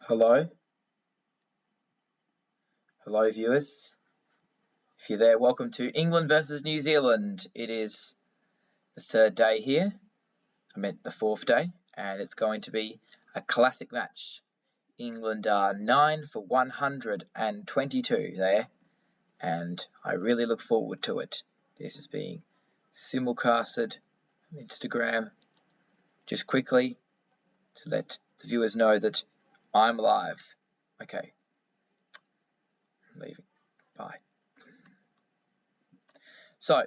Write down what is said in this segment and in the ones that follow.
Hello viewers. If you're there, welcome to England versus New Zealand. It is the third day here. I meant the fourth day, and it's going to be a classic match. England are 9 for 122 there, and I really look forward to it. This is being simulcasted on Instagram. Just quickly to let the viewers know that I'm live. Okay. I'm leaving. Bye. So,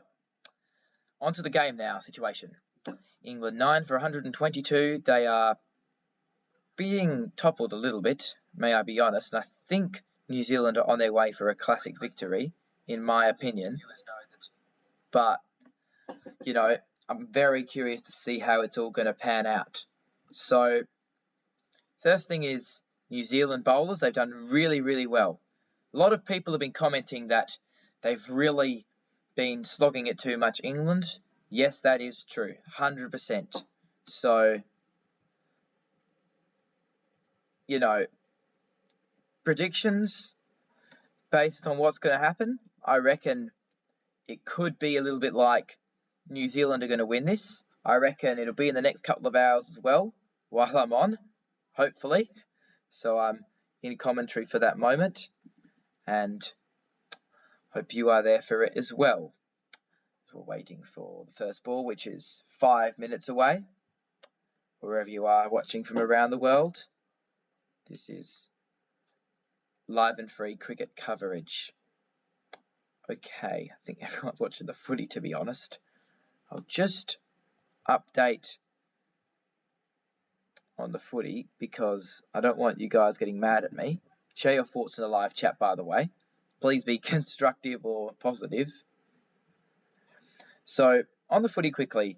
on to the game now situation. England 9 for 122. They are being toppled a little bit, may I be honest, and I think New Zealand are on their way for a classic victory, in my opinion. But, you know, I'm very curious to see how it's all going to pan out. So, first thing is New Zealand bowlers. They've done really, really well. A lot of people have been commenting that they've really been slogging it too much, England. Yes, that is true, 100%. So, you know, predictions based on what's going to happen, I reckon it could be a little bit like New Zealand are going to win this. I reckon it'll be in the next couple of hours as well, while I'm on, hopefully. So I'm in commentary for that moment, and hope you are there for it as well. We're waiting for the first ball, which is 5 minutes away. Wherever you are watching from around the world, this is live and free cricket coverage. Okay, I think everyone's watching the footy, to be honest. I'll just update on the footy because I don't want you guys getting mad at me. Share your thoughts in the live chat, by the way. Please be constructive or positive. So, on the footy quickly,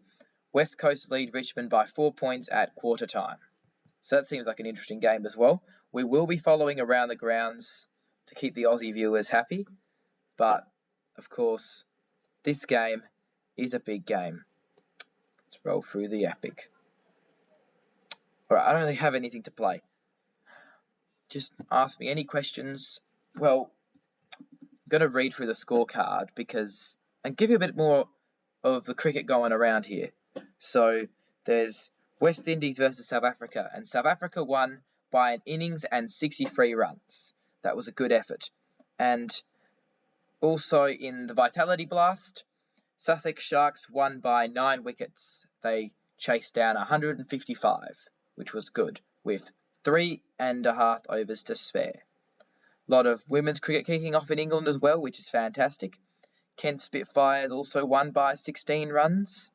West Coast lead Richmond by 4 points at quarter time. So that seems like an interesting game as well. We will be following around the grounds to keep the Aussie viewers happy. But, of course, this game is a big game. Let's roll through the epic. Alright, I don't really have anything to play. Just ask me any questions. Well, I'm going to read through the scorecard and give you a bit more of the cricket going around here. So, there's West Indies versus South Africa, and South Africa won by an innings and 63 runs. That was a good effort. And also in the Vitality Blast, Sussex Sharks won by 9 wickets. They chased down 155, which was good, with 3.5 overs to spare. A lot of women's cricket kicking off in England as well, which is fantastic. Kent Spitfires also won by 16 runs.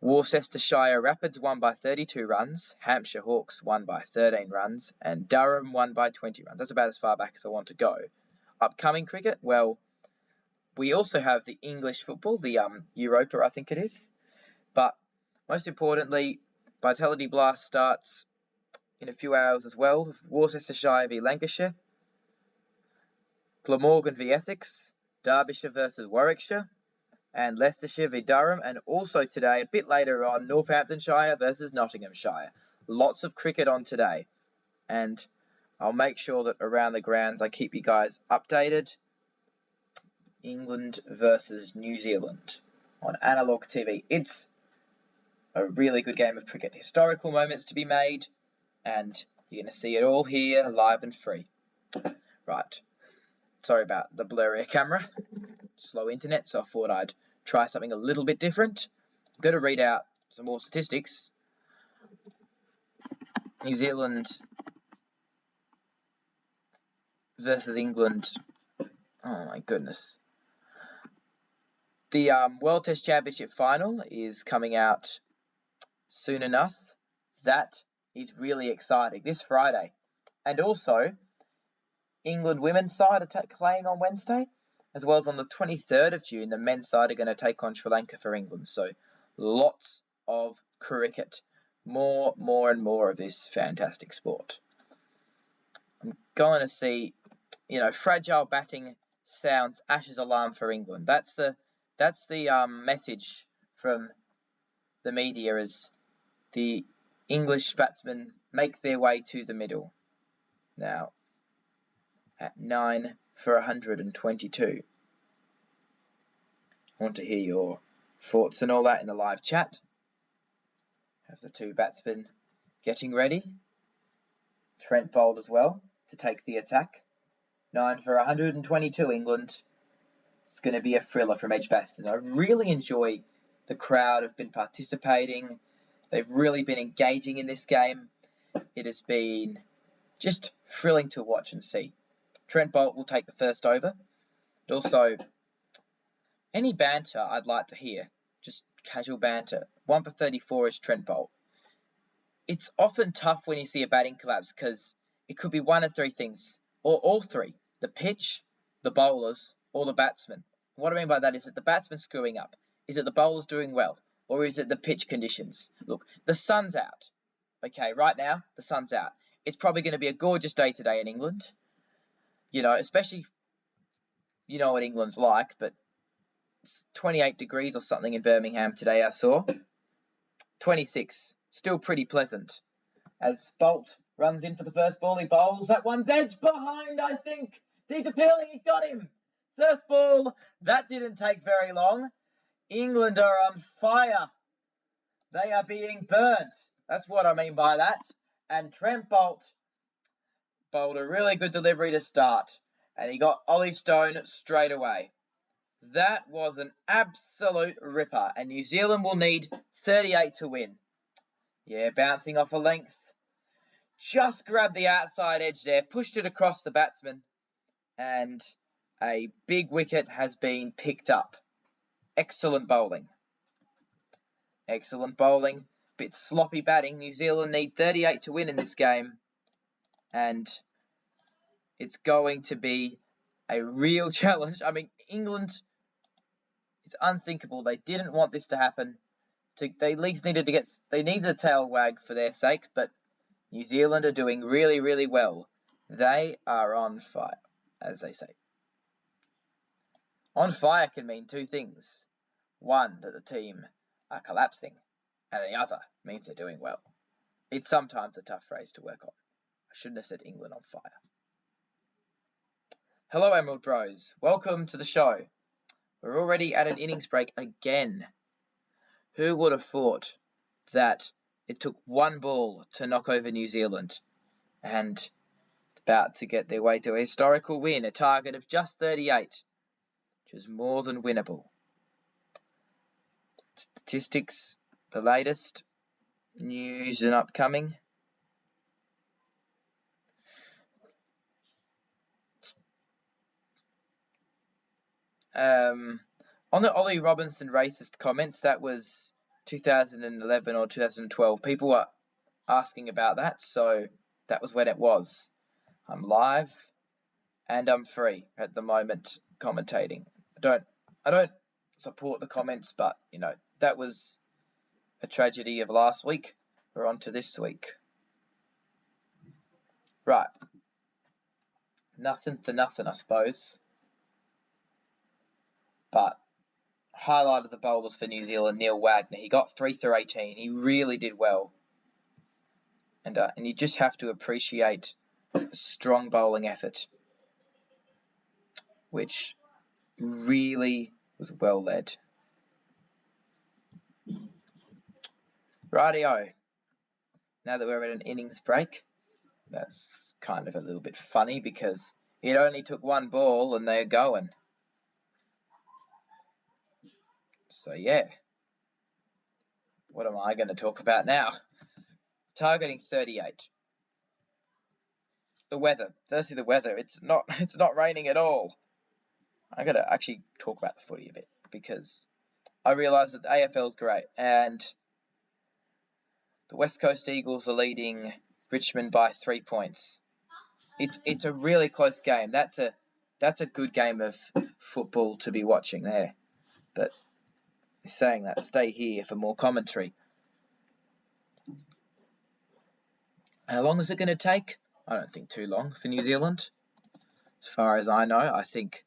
Worcestershire Rapids won by 32 runs. Hampshire Hawks won by 13 runs. And Durham won by 20 runs. That's about as far back as I want to go. Upcoming cricket, well, we also have the English football, the Europa, I think it is. But most importantly, Vitality Blast starts in a few hours as well. Worcestershire v Lancashire. Glamorgan v Essex. Derbyshire versus Warwickshire. And Leicestershire v Durham. And also today, a bit later on, Northamptonshire versus Nottinghamshire. Lots of cricket on today. And I'll make sure that around the grounds I keep you guys updated. England versus New Zealand on Analog TV. It's a really good game of cricket. Historical moments to be made, and you're going to see it all here, live and free. Right. Sorry about the blurrier camera. Slow internet, so I thought I'd try something a little bit different. I'm going to read out some more statistics. New Zealand versus England. Oh my goodness. The World Test Championship final is coming out soon enough. That is really exciting. This Friday. And also, England women's side are playing on Wednesday, as well as on the 23rd of June, the men's side are going to take on Sri Lanka for England. So, lots of cricket. More and more of this fantastic sport. I'm going to see, fragile batting sounds Ashes alarm for England. That's the message from the media as the English batsman make their way to the middle. Now, at 9 for 122. I want to hear your thoughts and all that in the live chat. Have the two batsmen getting ready. Trent bowled as well to take the attack. 9 for 122 England. It's going to be a thriller from Edgbaston. I really enjoy the crowd have been participating. They've really been engaging in this game. It has been just thrilling to watch and see. Trent Boult will take the first over. And also, any banter I'd like to hear. Just casual banter. 1 for 34 is Trent Boult. It's often tough when you see a batting collapse because it could be one of three things. Or all three. The pitch, the bowlers, or the batsman. What I mean by that is that the batsman screwing up. Is it the bowlers doing well? Or is it the pitch conditions? Look, the sun's out. Okay, right now, the sun's out. It's probably going to be a gorgeous day today in England. You know, especially, you know what England's like, but it's 28 degrees or something in Birmingham today, I saw. 26, still pretty pleasant. As Boult runs in for the first ball, he bowls. That one's edge behind, I think. He's appealing, he's got him. First ball, that didn't take very long. England are on fire. They are being burnt. That's what I mean by that. And Trent Boult bowled a really good delivery to start. And he got Ollie Stone straight away. That was an absolute ripper. And New Zealand will need 38 to win. Yeah, bouncing off a length. Just grabbed the outside edge there. Pushed it across the batsman. And a big wicket has been picked up. Excellent bowling. Excellent bowling. Bit sloppy batting. New Zealand need 38 to win in this game. And it's going to be a real challenge. I mean, England, it's unthinkable. They didn't want this to happen. They at least needed a tail wag for their sake, but New Zealand are doing really, really well. They are on fire, as they say. On fire can mean two things. One, that the team are collapsing, and the other means they're doing well. It's sometimes a tough phrase to work on. I shouldn't have said England on fire. Hello, Emerald Bros. Welcome to the show. We're already at an innings break again. Who would have thought that it took one ball to knock over New Zealand and about to get their way to a historical win, a target of just 38, which is more than winnable. Statistics, the latest news and upcoming. On the Ollie Robinson racist comments, that was 2011 or 2012. People were asking about that, so that was when it was. I'm live and I'm free at the moment commentating. I don't support the comments, but you know, that was a tragedy of last week. We're on to this week. Right. Nothing for nothing, I suppose. But highlight of the bowlers for New Zealand, Neil Wagner. He got 3 for 18. He really did well. And you just have to appreciate a strong bowling effort, which really was well led. Rightio. Now that we're at an innings break, that's kind of a little bit funny because it only took one ball and they're going. So yeah, what am I going to talk about now? Targeting 38. The weather. Firstly, the weather. It's not raining at all. I got to actually talk about the footy a bit because I realise that the AFL is great and the West Coast Eagles are leading Richmond by 3 points. It's a really close game. That's a good game of football to be watching there. But saying that, stay here for more commentary. How long is it going to take? I don't think too long for New Zealand. As far as I know, I think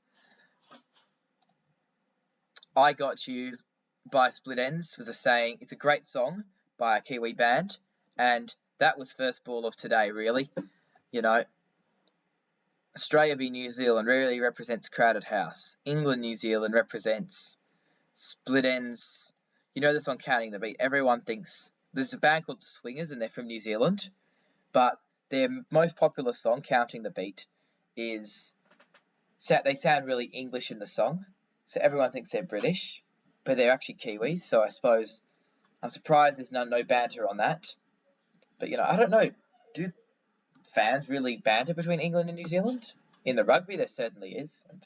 I Got You by Split Enz was a saying. It's a great song by a Kiwi band, and That was first ball of today, really. You know, Australia v New Zealand really represents crowded house. England, New Zealand represents split ends. You know the song Counting the Beat. Everyone thinks there's a band called The Swingers and they're from New Zealand, but their most popular song, Counting the Beat, is they sound really English in the song, so everyone thinks they're British, but they're actually Kiwis. So I suppose I'm surprised there's no banter on that. But I don't know. Do fans really banter between England and New Zealand? In the rugby, there certainly is. And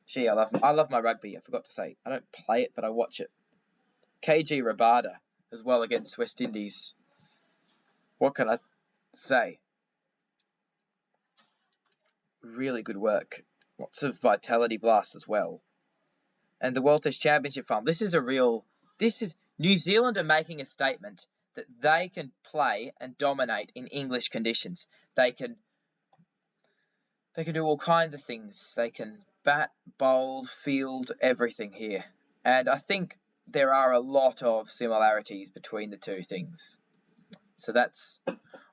gee, I love my rugby. I forgot to say, I don't play it, but I watch it. KG Rabada as well against West Indies. What can I say? Really good work. Lots of vitality blast as well. And the World Test Championship final. This is New Zealand are making a statement that they can play and dominate in English conditions. They can do all kinds of things. They can bat, bowl, field, everything here. And I think there are a lot of similarities between the two things. So that's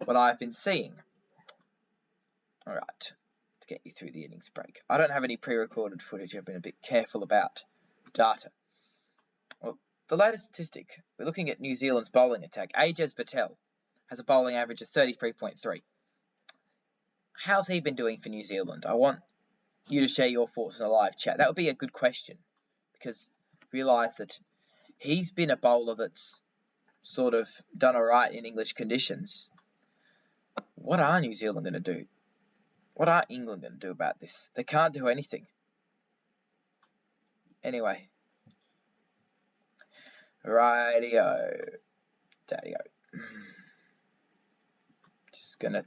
what I've been seeing. All right, to get you through the innings break. I don't have any pre-recorded footage. I've been a bit careful about data. Well, the latest statistic, we're looking at New Zealand's bowling attack. Ajaz Patel has a bowling average of 33.3. How's he been doing for New Zealand? I want you to share your thoughts in a live chat. That would be a good question, because realise that he's been a bowler that's sort of done all right in English conditions. What are New Zealand going to do? What are England going to do about this? They can't do anything. Anyway. Rightio. Daddy-o. Just going to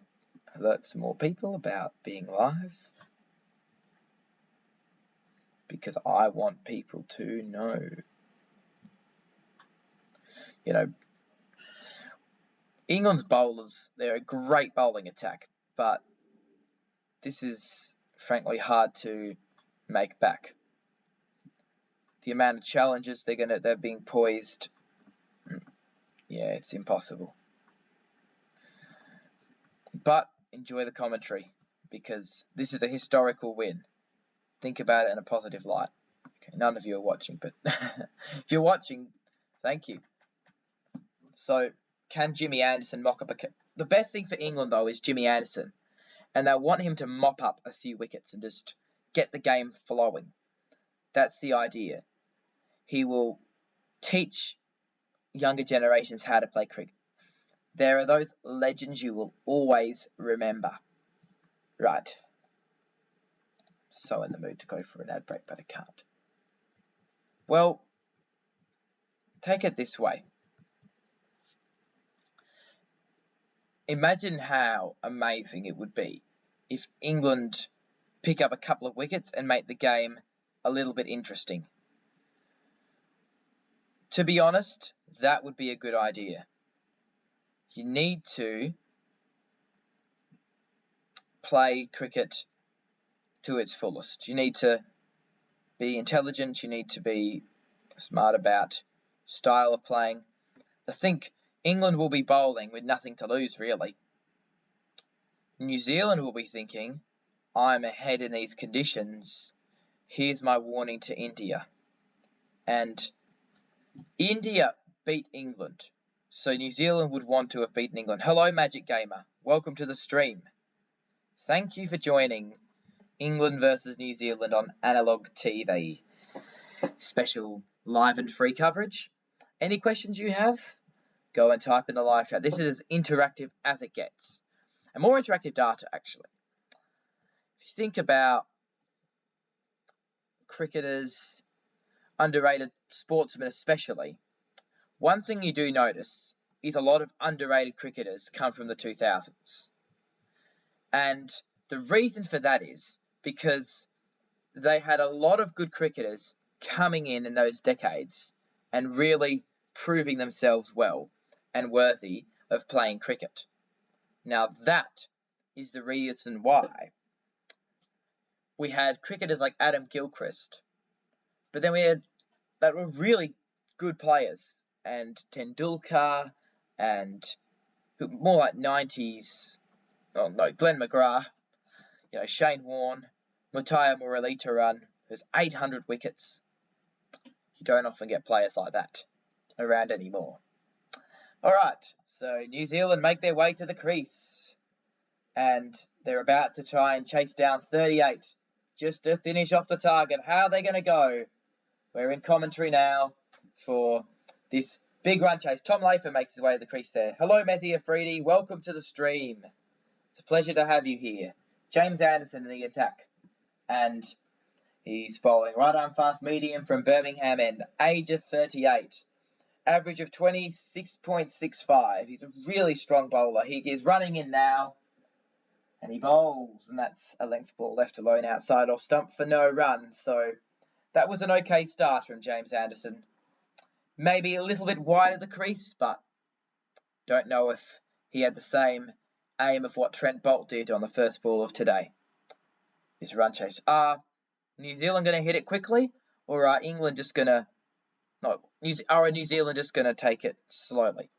alert some more people about being live, because I want people to know. England's bowlers, they're a great bowling attack, but this is frankly hard to make back. The amount of challenges they're being poised, yeah, it's impossible. But enjoy the commentary, because this is a historical win. Think about it in a positive light. Okay, none of you are watching, but if you're watching, thank you. So, can Jimmy Anderson mop up the best thing for England, though, is Jimmy Anderson. And they want him to mop up a few wickets and just get the game flowing. That's the idea. He will teach younger generations how to play cricket. There are those legends you will always remember. Right. So in the mood to go for an ad break, but I can't. Well, take it this way. Imagine how amazing it would be if England pick up a couple of wickets and make the game a little bit interesting. To be honest, that would be a good idea. You need to play cricket to its fullest. You need to be intelligent. You need to be smart about style of playing. I think England will be bowling with nothing to lose, really. New Zealand will be thinking, I'm ahead in these conditions. Here's my warning to India. And India beat England. So New Zealand would want to have beaten England. Hello, Magic Gamer. Welcome to the stream. Thank you for joining England versus New Zealand on Analog TV. Special live and free coverage. Any questions you have? Go and type in the live chat. This is as interactive as it gets. And more interactive data, actually. If you think about cricketers, underrated sportsmen especially, one thing you do notice is a lot of underrated cricketers come from the 2000s. And the reason for that is because they had a lot of good cricketers coming in those decades and really proving themselves well and worthy of playing cricket. Now that is the reason why we had cricketers like Adam Gilchrist, but then we had that were really good players, and Tendulkar and more like 90s. Oh no, Glenn McGrath, Shane Warne, Mutaya Moralita run, who's 800 wickets. You don't often get players like that around anymore. Alright, so New Zealand make their way to the crease. And they're about to try and chase down 38 just to finish off the target. How are they going to go? We're in commentary now for this big run chase. Tom Latham makes his way to the crease there. Hello, Messi Afridi. Welcome to the stream. It's a pleasure to have you here. James Anderson in the attack. And he's bowling right arm fast medium from Birmingham End. Age of 38. Average of 26.65. He's a really strong bowler. He is running in now. And he bowls. And that's a length ball left alone outside off stump for no run. So that was an okay start from James Anderson. Maybe a little bit wide of the crease, but don't know if he had the same aim of what Trent Boult did on the first ball of today. This run chase. Are New Zealand going to hit it quickly, or are England just going to... Are New Zealand just going to take it slowly?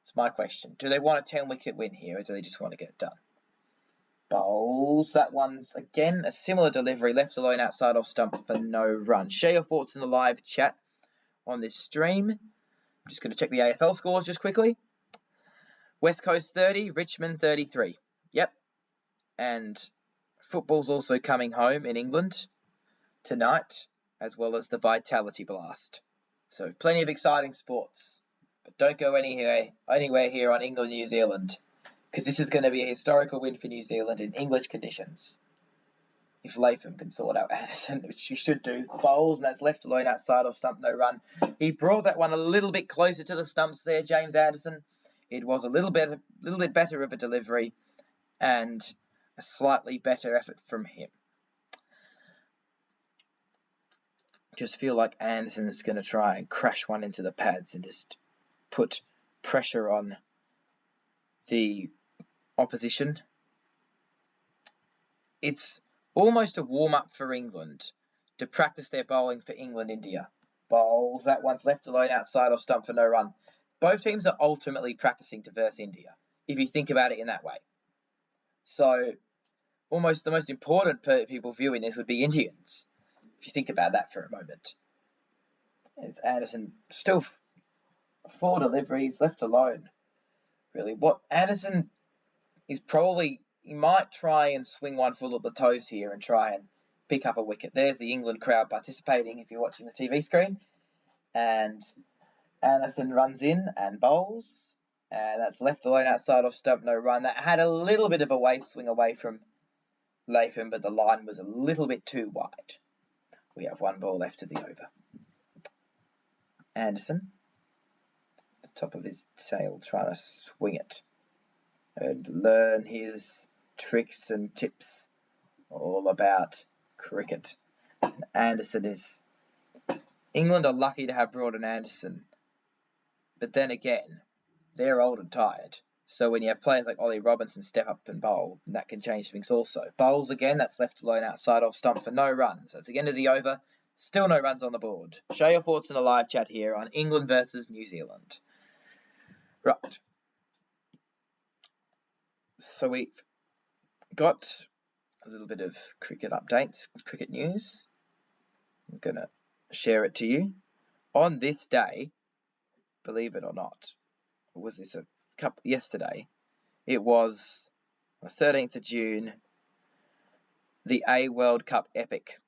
That's my question. Do they want a 10-wicket win here, or do they just want to get it done? Bowls. That one's, again, a similar delivery. Left alone outside off stump for no run. Share your thoughts in the live chat on this stream. I'm just going to check the AFL scores just quickly. West Coast 30, Richmond 33. Yep. And football's also coming home in England tonight, as well as the Vitality Blast. So plenty of exciting sports. But don't go anywhere here on England, New Zealand, because this is going to be a historical win for New Zealand in English conditions. If Latham can sort out Anderson, which you should do. Bowls, and that's left alone outside of stump, no run. He brought that one a little bit closer to the stumps there, James Anderson. It was a little bit better of a delivery and a slightly better effort from him. Just feel like Anderson is going to try and crash one into the pads and just put pressure on the opposition. It's almost a warm-up for England to practice their bowling for England-India. Bowls, that one's left alone outside of stump for no run. Both teams are ultimately practicing to verse India, if you think about it in that way. So, almost the most important people viewing this would be Indians, if you think about that for a moment. It's Anderson, still 4 deliveries, left alone. Really, what Anderson is probably... He might try and swing one full of the toes here and try and pick up a wicket. There's the England crowd participating if you're watching the TV screen. And Anderson runs in and bowls. And that's left alone outside off stump, no run. That had a little bit of a waist swing away from Latham, but the line was a little bit too wide. We have 1 ball left of the over. Anderson, the top of his tail, trying to swing it. And learn his tricks and tips all about cricket. And Anderson is... England are lucky to have Broad and Anderson. But then again, they're old and tired. So when you have players like Ollie Robinson step up and bowl, that can change things also. Bowls again, that's left alone outside off stump for no run. So it's the end of the over. Still no runs on the board. Show your thoughts in the live chat here on England versus New Zealand. Right. So we've got a little bit of cricket updates, cricket news. I'm going to share it to you. On this day, believe it or not, was this a couple yesterday? It was the 13th of June, the A World Cup epic.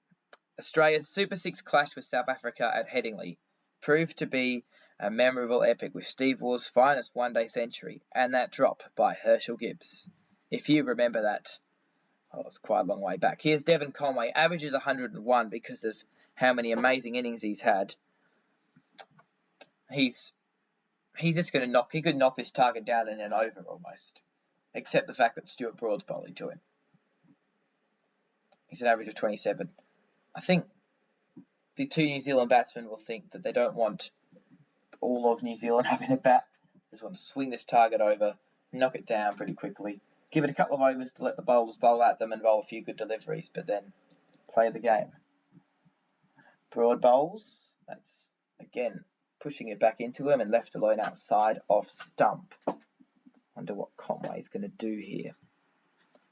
Australia's Super 6 clash with South Africa at Headingley proved to be a memorable epic with Steve Waugh's finest one-day century and that drop by Herschel Gibbs. If you remember that, it's quite a long way back. Here's Devon Conway, averages 101 because of how many amazing innings he's had. He's just going to he could knock this target down in an over almost, except the fact that Stuart Broad's bowling to him. He's an average of 27. I think the 2 New Zealand batsmen will think that they don't want all of New Zealand having a bat. They just want to swing this target over, knock it down pretty quickly, give it a couple of overs to let the bowlers bowl at them and bowl a few good deliveries, but then play the game. Broad bowls, that's again pushing it back into him and left alone outside off stump. Wonder what Conway's going to do here.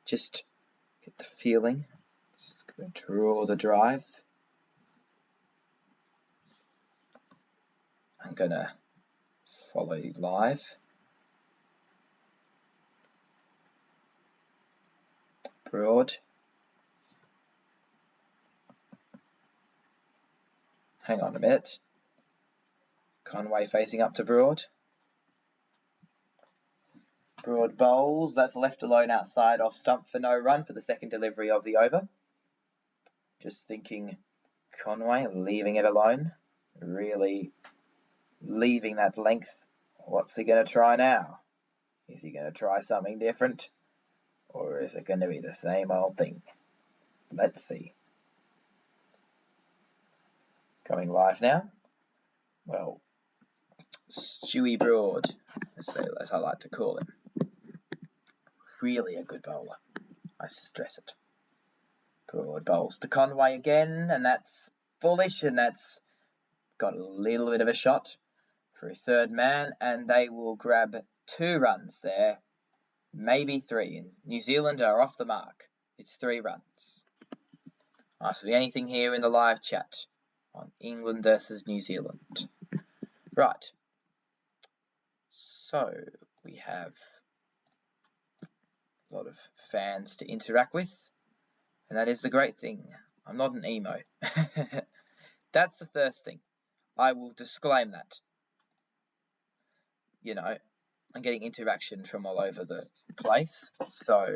Just get the feeling. Just going to draw the drive. I'm going to follow live. Broad. Hang on a minute. Conway facing up to Broad. Broad bowls. That's left alone outside off stump for no run for the second delivery of the over. Just thinking Conway leaving it alone. Really leaving that length. What's he going to try now? Is he going to try something different? Or is it going to be the same old thing? Let's see. Going live now. Well, Stewie Broad, as I like to call him. Really a good bowler. I stress it. Broad bowls to Conway again, and that's bullish, and that's got a little bit of a shot for a third man, and they will grab 2 runs there, maybe 3. And New Zealand are off the mark. It's 3 runs. Ask me anything here in the live chat on England versus New Zealand. Right. So we have a lot of fans to interact with, and that is the great thing. I'm not an emo. That's the first thing. I will disclaim that. You know, I'm getting interaction from all over the place, so,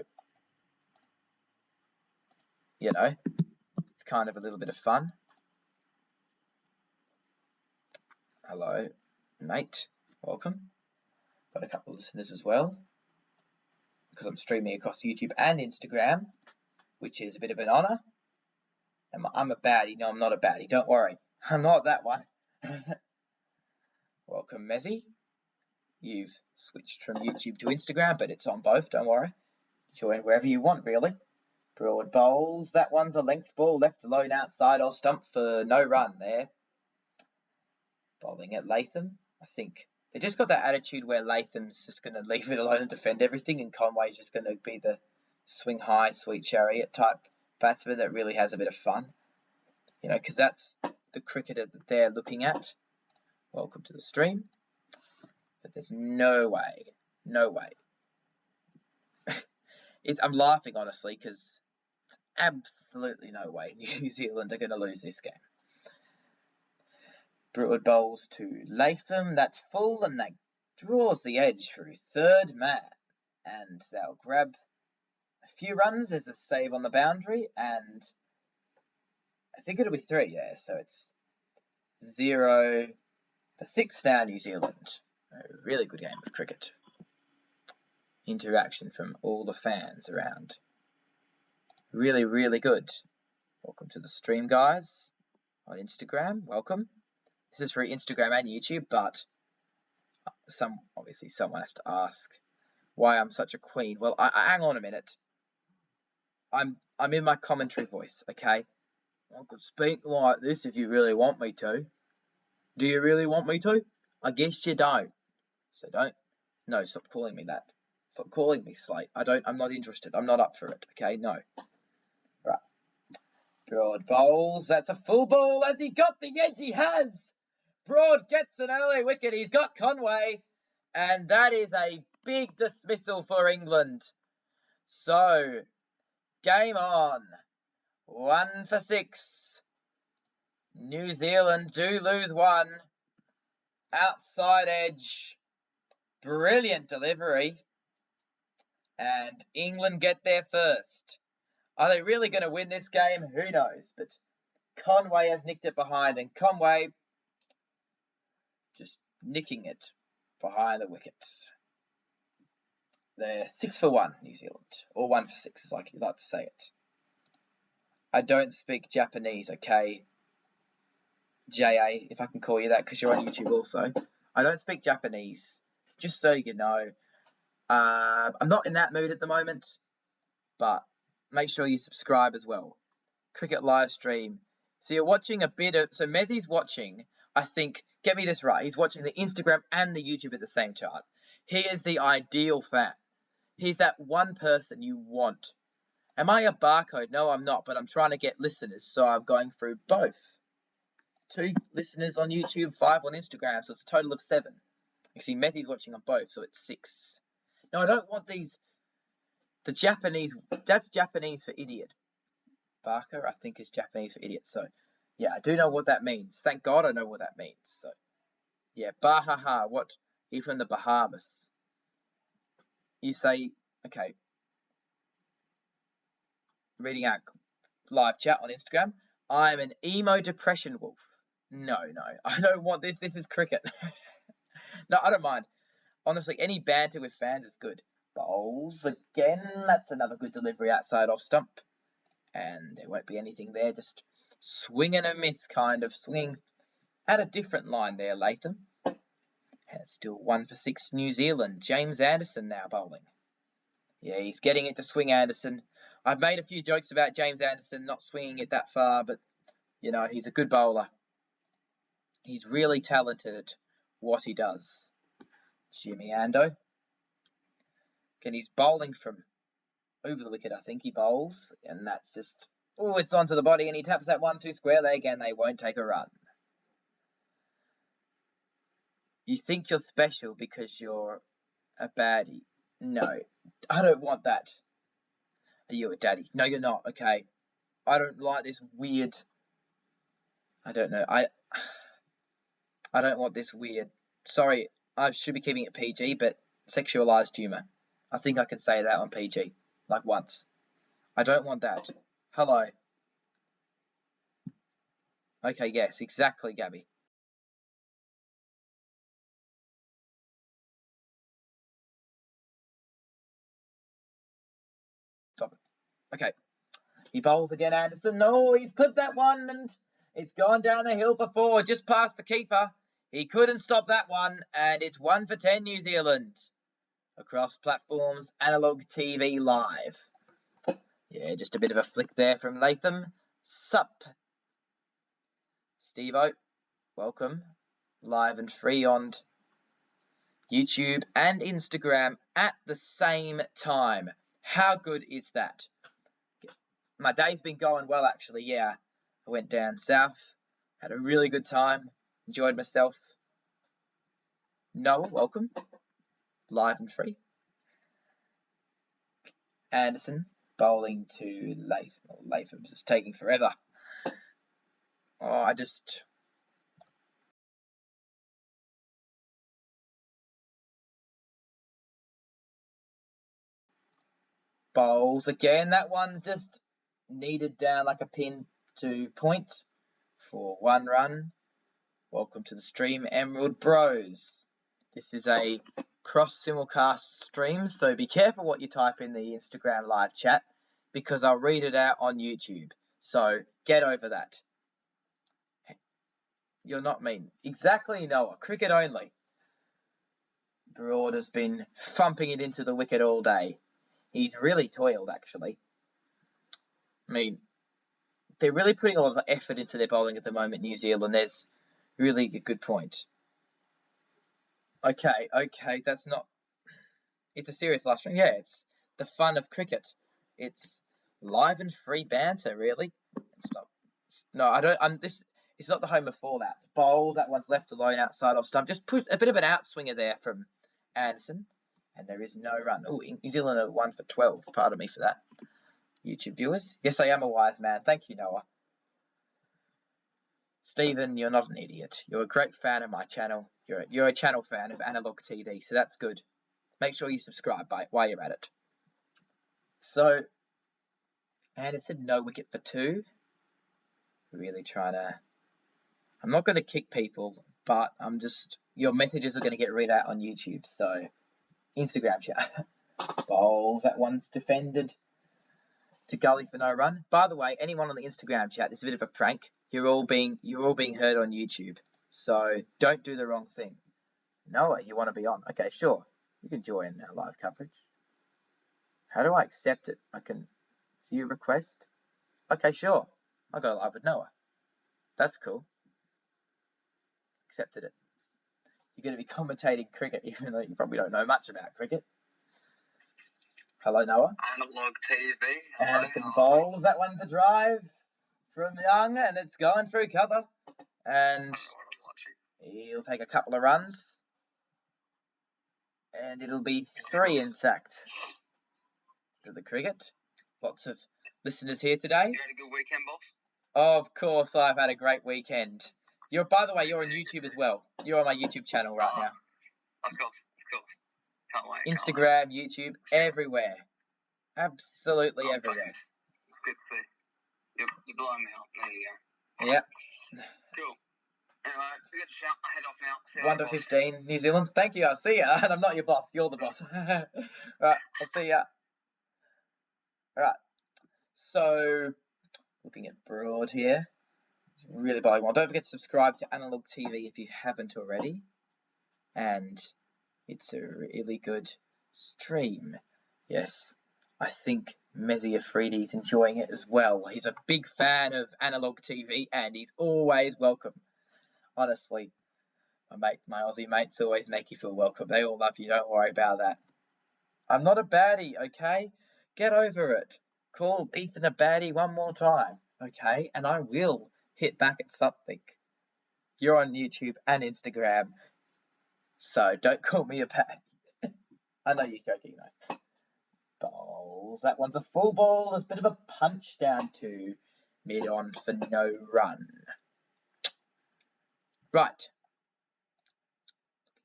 you know, it's kind of a little bit of fun. Hello, mate. Welcome. Got a couple of listeners as well, because I'm streaming across YouTube and Instagram, which is a bit of an honour. I'm a baddie. No, I'm not a baddie. Don't worry. I'm not that one. Welcome, Mezzy. You've switched from YouTube to Instagram, but it's on both. Don't worry. Join wherever you want, really. Broad bowls. That one's a length ball left alone outside off stump for no run there. Bowling at Latham. I think they just got that attitude where Latham's just going to leave it alone and defend everything, and Conway's just going to be the swing high, sweet chariot type batsman that really has a bit of fun. You know, because that's the cricketer that they're looking at. Welcome to the stream. But there's no way. I'm laughing, honestly, because absolutely no way New Zealand are going to lose this game. Broad bowls to Latham. That's full, and that draws the edge through third man. And they'll grab a few runs. There's a save on the boundary, and I think it'll be 3, yeah. So it's 0 for 6 now, New Zealand. A really good game of cricket. Interaction from all the fans around. Really, really good. Welcome to the stream, guys, on Instagram. Welcome. This is for Instagram and YouTube, but obviously someone has to ask why I'm such a queen. Well, hang on a minute. I'm in my commentary voice, okay? I could speak like this if you really want me to. Do you really want me to? I guess you don't. So don't. No, stop calling me that. Stop calling me Slate. I'm not interested. I'm not up for it. Okay, no. Right. Broad bowls. That's a full ball. Has he got the edge? He has. Broad gets an early wicket. He's got Conway. And that is a big dismissal for England. So, game on. 1 for 6. New Zealand do lose 1. Outside edge. Brilliant delivery. And England get there first. Are they really going to win this game? Who knows? But Conway has nicked it behind, and Conway just nicking it behind the wicket. They're 6 for 1, New Zealand. Or 1 for 6, as you like to say it. I don't speak Japanese, okay? JA, if I can call you that, because you're on YouTube also. I don't speak Japanese, just so you know. I'm not in that mood at the moment, but make sure you subscribe as well. Cricket live stream. So you're watching a bit of... So Mezzy's watching, I think, get me this right, he's watching the Instagram and the YouTube at the same time. He is the ideal fan. He's that one person you want. Am I a barcode? No, I'm not, but I'm trying to get listeners, so I'm going through both. 2 listeners on YouTube, 5 on Instagram, so it's a total of 7. Actually, Messi's watching on both, so it's 6. No, I don't want these. The Japanese, that's Japanese for idiot. Barker, I think, is Japanese for idiot. So, yeah, I do know what that means. Thank God I know what that means. So, yeah, Bahaha, what? You're from the Bahamas. You say, okay, reading out live chat on Instagram. I'm an emo depression wolf. No, I don't want this. This is cricket. No, I don't mind. Honestly, any banter with fans is good. Bowls again. That's another good delivery outside off stump. And there won't be anything there. Just swing and a miss, kind of. Swinging at a different line there, Latham. And it's still 1 for 6 New Zealand. James Anderson now bowling. Yeah, he's getting it to swing Anderson. I've made a few jokes about James Anderson not swinging it that far, but, you know, he's a good bowler. He's really talented at what he does. Jimmy Ando. Again, he's bowling from over the wicket, I think he bowls. And that's just, oh, it's onto the body, and he taps that 1-2 square leg, and they won't take a run. You think you're special because you're a baddie. No, I don't want that. Are you a daddy? No, you're not. Okay. I don't like this weird. I don't know. I don't want this weird. Sorry, I should be keeping it PG, but sexualized humor. I think I can say that on PG, like once. I don't want that. Hello. Okay, yes, exactly, Gabby. Stop it. Okay. He bowls again, Anderson. No, he's clipped that one, and it's gone down the hill for 4, just past the keeper. He couldn't stop that one, and it's 1 for 10 New Zealand. Across platforms, Analog TV Live. Yeah, just a bit of a flick there from Latham. Sup. Steve-O, welcome. Live and free on YouTube and Instagram at the same time. How good is that? My day's been going well, actually, yeah. I went down south, had a really good time, enjoyed myself. Noah, welcome. Live and free. Anderson, bowling to Latham. Latham just taking forever. Oh, I just... Bowls again. That one's just needed down like a pin to point for 1 run. Welcome to the stream, Emerald Bros. This is a cross simulcast stream, so be careful what you type in the Instagram live chat, because I'll read it out on YouTube. So get over that. You're not mean. Exactly, Noah. Cricket only. Broad has been thumping it into the wicket all day. He's really toiled, actually. I mean, they're really putting a lot of effort into their bowling at the moment, New Zealand. There's really a good point. Okay, that's not... It's a serious live stream. Yeah, it's the fun of cricket. It's live and free banter, really. Stop. No, I don't... It's not the home of fallouts. Bowls, that one's left alone outside off stump. Just put a bit of an outswinger there from Anderson. And there is no run. Oh, New Zealand are 1 for 12. Pardon me for that. YouTube viewers. Yes, I am a wise man. Thank you, Noah. Stephen, you're not an idiot. You're a great fan of my channel. You're a channel fan of Analog TV, so that's good. Make sure you subscribe while you're at it. So, Anderson, no wicket for 2. Really trying to... I'm not going to kick people, but I'm just... Your messages are going to get read out on YouTube, so... Instagram chat. Bowls, that one's defended to gully for no run. By the way, anyone on the Instagram chat, this is a bit of a prank. You're all being heard on YouTube, so don't do the wrong thing. Noah, you want to be on? Okay, sure. You can join our live coverage. How do I accept it? I can view request. Okay, sure. I'll go live with Noah. That's cool. Accepted it. you're going to be commentating cricket, even though you probably don't know much about cricket. Hello, Noah. Analog TV. Anderson bowls. That one's a drive from Young, and it's going through cover. And he'll take a couple of runs. And it'll be 3, in fact, to the cricket. Lots of listeners here today. You had a good weekend, boss? Of course, I've had a great weekend. By the way, you're on YouTube as well. You're on my YouTube channel right now. Of course. Can't wait. Instagram, YouTube, everywhere. Absolutely everywhere. Thanks. It's good to see. You're blowing me up. There you go. Yeah. Cool. Anyway, we got to shout. I head off now. 1 to 15, New Zealand. Thank you. I'll see ya. And I'm not your boss. You're the boss. Right. I'll see ya. Right. So, looking at Broad here. It's really bilingual. Well, don't forget to subscribe to Analog TV if you haven't already. And it's a really good stream. Yes. I think Mezzy Afridi's enjoying it as well. He's a big fan of Analog TV and he's always welcome. Honestly, my Aussie mates always make you feel welcome. They all love you, don't worry about that. I'm not a baddie, okay? Get over it. Call Ethan a baddie one more time, okay? And I will hit back at something. You're on YouTube and Instagram, so don't call me a baddie. I know you're joking though. Bowls. That one's a full ball. There's a bit of a punch down to mid-on for no run. Right.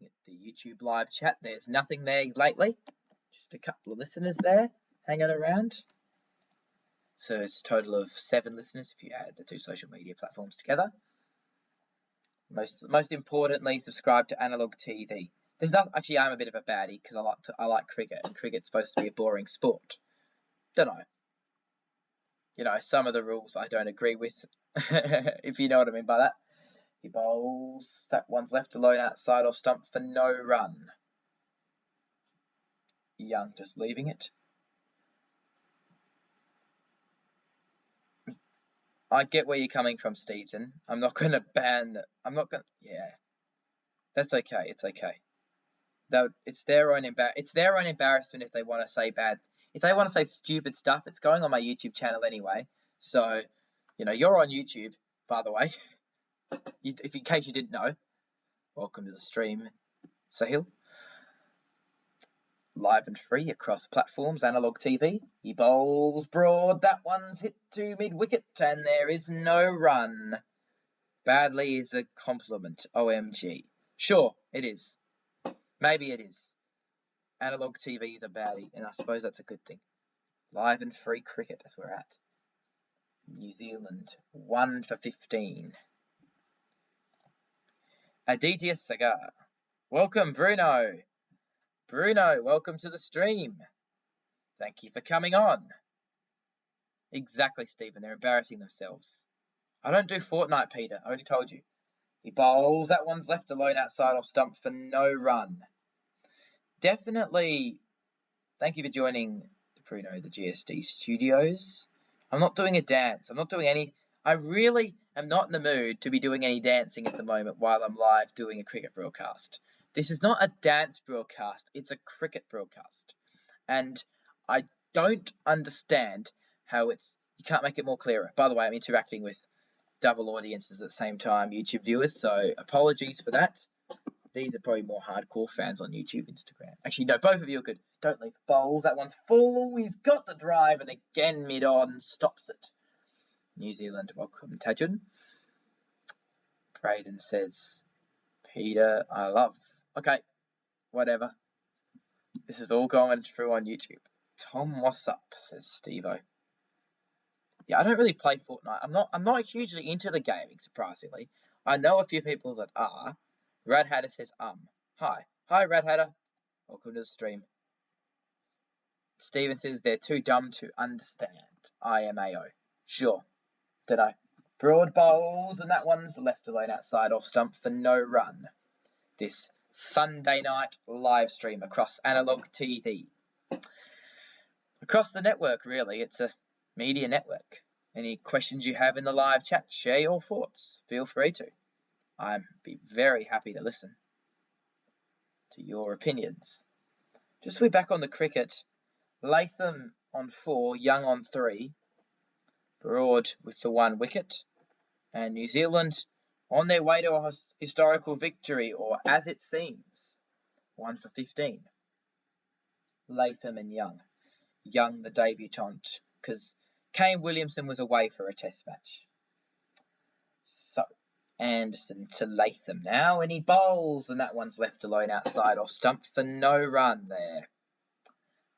Looking at the YouTube live chat, there's nothing there lately. Just a couple of listeners there hanging around. So it's a total of 7 listeners if you add the 2 social media platforms together. Most importantly, subscribe to Analog TV. Actually, I'm a bit of a baddie because I like cricket, and cricket's supposed to be a boring sport. Don't know. You know, some of the rules I don't agree with, if you know what I mean by that. He bowls. That one's left alone outside off stump for no run. Young just leaving it. I get where you're coming from, Stephen. I'm not going to ban... Yeah. That's okay. It's okay. It's their own embarrassment if they want to say bad. If they want to say stupid stuff, it's going on my YouTube channel anyway. So, you know, you're on YouTube, by the way. In case you didn't know. Welcome to the stream, Sahil. Live and free across platforms, Analog TV. He bowls Broad. That one's hit to mid-wicket, and there is no run. Badly is a compliment. OMG. Sure, it is. Maybe it is. Analog TV is a baddie, and I suppose that's a good thing. Live and free cricket as we're at. New Zealand, 1 for 15. Aditya Sagar. Welcome, Bruno. Bruno, welcome to the stream. Thank you for coming on. Exactly, Stephen. They're embarrassing themselves. I don't do Fortnite, Peter. I already told you. He bowls. That one's left alone outside off stump for no run. Definitely, thank you for joining Bruno, the GSD studios. I'm not doing a dance. I'm not doing any... I really am not in the mood to be doing any dancing at the moment while I'm live doing a cricket broadcast. This is not a dance broadcast. It's a cricket broadcast. And I don't understand how you can't make it more clearer. By the way, I'm interacting with double audiences at the same time, YouTube viewers, so apologies for that. These are probably more hardcore fans on YouTube, Instagram. Actually, no, both of you are good. Don't leave bowls. That one's full. He's got the drive, and again, mid-on, stops it. New Zealand, welcome, Tajun. Braden says, Peter, I love. Okay, whatever. This is all going through on YouTube. Tom, what's up, says Steve-O. Yeah, I don't really play Fortnite. I'm not hugely into the gaming, surprisingly. I know a few people that are. Rad Hatter says, Hi. Hi, Rad Hatter. Welcome to the stream. Steven says they're too dumb to understand. IMAO. Sure. Dunno. Broad bowls, and that one's left alone outside off stump for no run. This Sunday night live stream across Analog TV. Across the network, really. It's a media network. Any questions you have in the live chat, share your thoughts. Feel free to. I'd be very happy to listen. to your opinions. Just we're back on the cricket. Latham on 4, Young on 3, Broad with the 1 wicket, and New Zealand on their way to a historical victory, or as it seems, 1 for 15. Latham and Young. Young the debutant, because Kane Williamson was away for a test match. So, Anderson to Latham now, and he bowls, and that one's left alone outside off stump for no run there.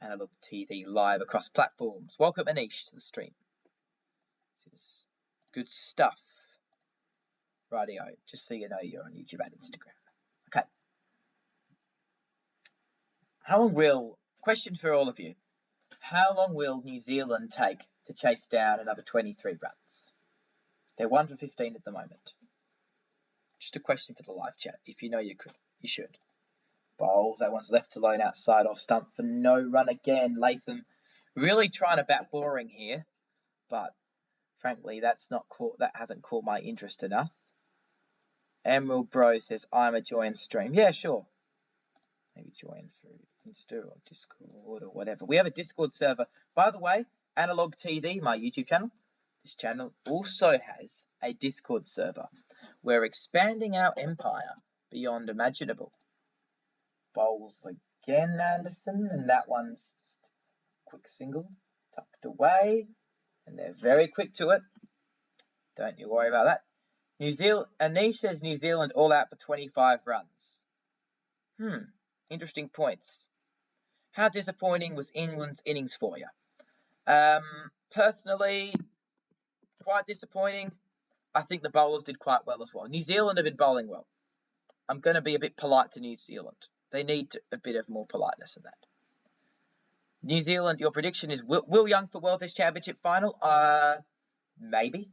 Analog TV live across platforms. Welcome Anish to the stream. This is good stuff. Rightio, just so you know you're on YouTube and Instagram. Okay. Question for all of you. How long will New Zealand take to chase down another 23 runs? They're 1 for 15 at the moment. Just a question for the live chat. If you know your cricket, you should. Bowls, that one's left alone outside off stump for no run again. Latham really trying to bat boring here, but frankly, that hasn't caught my interest enough. Emerald Bro says, I'm a join stream. Yeah, sure. Maybe join through Insta or Discord or whatever. We have a Discord server. By the way, Analog TV, my YouTube channel, this channel also has a Discord server. We're expanding our empire beyond imaginable. Bowls again, Anderson, and that one's just a quick single, tucked away, and they're very quick to it. Don't you worry about that. New Zealand, Anish says New Zealand all out for 25 runs. Interesting points. How disappointing was England's innings for you? Personally, quite disappointing. I think the bowlers did quite well as well. New Zealand have been bowling well. I'm going to be a bit polite to New Zealand. They need a bit of more politeness than that. New Zealand, your prediction is Will Young for World Test Championship final? Maybe.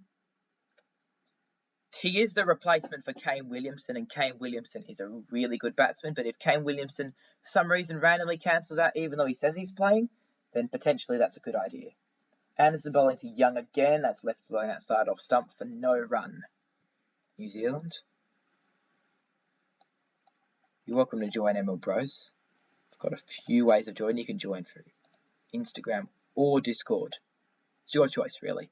He is the replacement for Kane Williamson, and Kane Williamson is a really good batsman. But if Kane Williamson, for some reason, randomly cancels out, even though he says he's playing, then potentially that's a good idea. Anderson bowling to Young again. That's left alone outside off stump for no run. New Zealand. You're welcome to join Emerald Bros. I've got a few ways of joining. You can join through Instagram or Discord. It's your choice, really.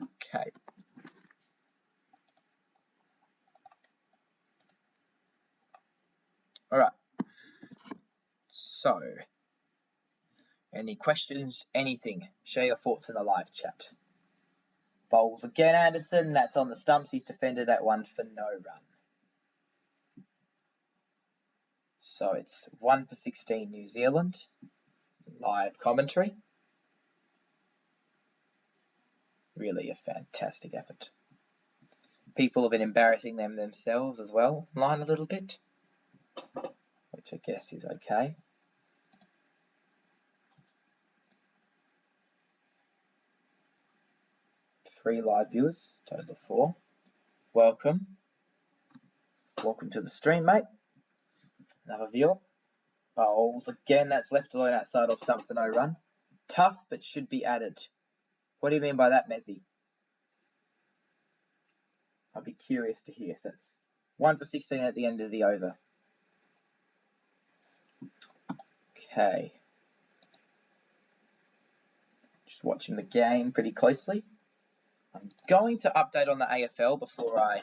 Okay. All right. So, any questions? Anything? Share your thoughts in the live chat. Bowls again, Anderson. That's on the stumps. He's defended that one for no run. So it's 1 for 16 New Zealand. Live commentary. Really a fantastic effort. People have been embarrassing themselves as well online a little bit, which I guess is okay. Three live viewers, total of 4. Welcome. Welcome to the stream, mate. Another viewer. Bowls again, that's left alone outside off stump for no run. Tough, but should be added. What do you mean by that, Mezzy? I'd be curious to hear. So it's 1 for 16 at the end of the over. Okay. Just watching the game pretty closely. I'm going to update on the AFL before I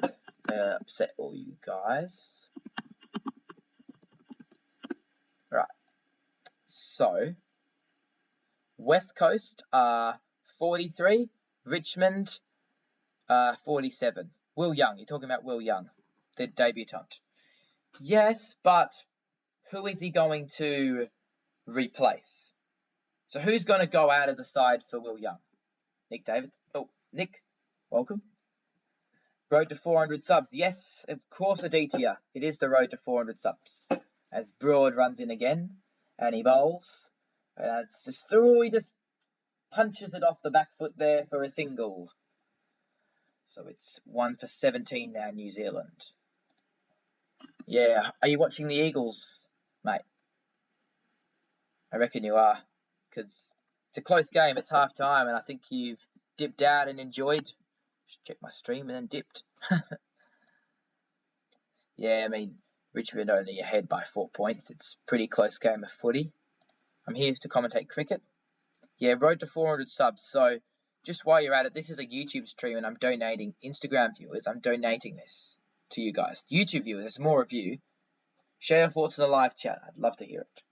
upset all you guys. Right. So, West Coast are 43, Richmond 47. Will Young, you're talking about Will Young, the debutant. Yes, but who is he going to replace? So who's going to go out of the side for Will Young? Nick Davids. Oh, Nick, welcome. Road to 400 subs. Yes, of course, Aditya. It is the road to 400 subs. As Broad runs in again, and he bowls. And it's just through, he just punches it off the back foot there for a single. So it's 1 for 17 now, New Zealand. Yeah, are you watching the Eagles, mate? I reckon you are, because it's a close game. It's half time, and I think you've dipped out and enjoyed. Just check my stream and then dipped. Yeah, I mean, Richmond only ahead by 4 points. It's a pretty close game of footy. I'm here to commentate cricket. Yeah, road to 400 subs. So just while you're at it, this is a YouTube stream and I'm donating. Instagram viewers, I'm donating this to you guys. YouTube viewers, there's more of you. Share your thoughts in the live chat. I'd love to hear it.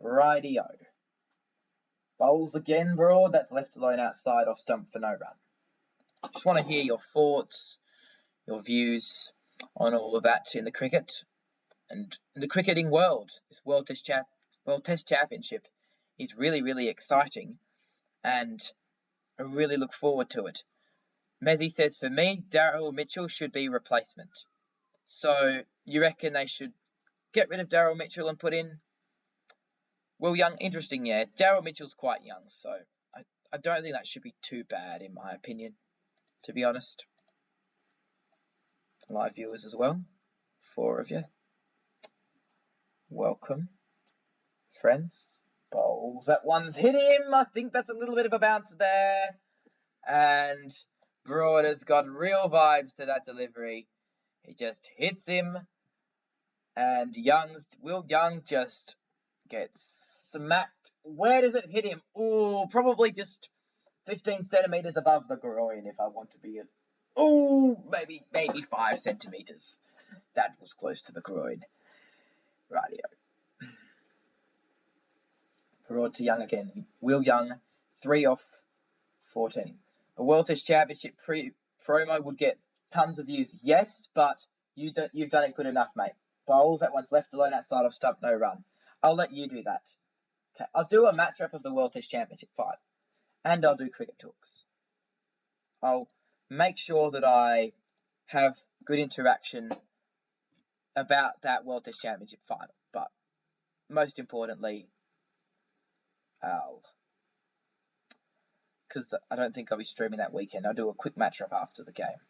Rightio. Bowls again, Broad. That's left alone outside off stump for no run. Just want to hear your thoughts, your views on all of that in the cricket and in the cricketing world. This World Test Championship is really, really exciting, and I really look forward to it. Mezzy says, for me, Daryl Mitchell should be replacement. So you reckon they should get rid of Daryl Mitchell and put in Will Young? Interesting, yeah. Daryl Mitchell's quite young, so I don't think that should be too bad, in my opinion, to be honest. Live viewers as well, 4 of you. Welcome, friends. Bowls, that one's hit him. I think that's a little bit of a bounce there. And Broad has got real vibes to that delivery. He just hits him. And Will Young just gets smacked. Where does it hit him? Oh, probably just 15 centimeters above the groin, if I want to be. Oh, maybe 5 centimeters. That was close to the groin. Rightio. Broad to Young again. Will Young, 3 off 14. A World Test Championship promo would get tons of views. Yes, but you've done it good enough, mate. Bowls, that one's left alone outside of stump, no run. I'll let you do that. Okay, I'll do a matchup of the World Test Championship fight. And I'll do cricket talks. I'll make sure that I have good interaction about that World Test Championship final. But most importantly, because I don't think I'll be streaming that weekend, I'll do a quick matchup after the game.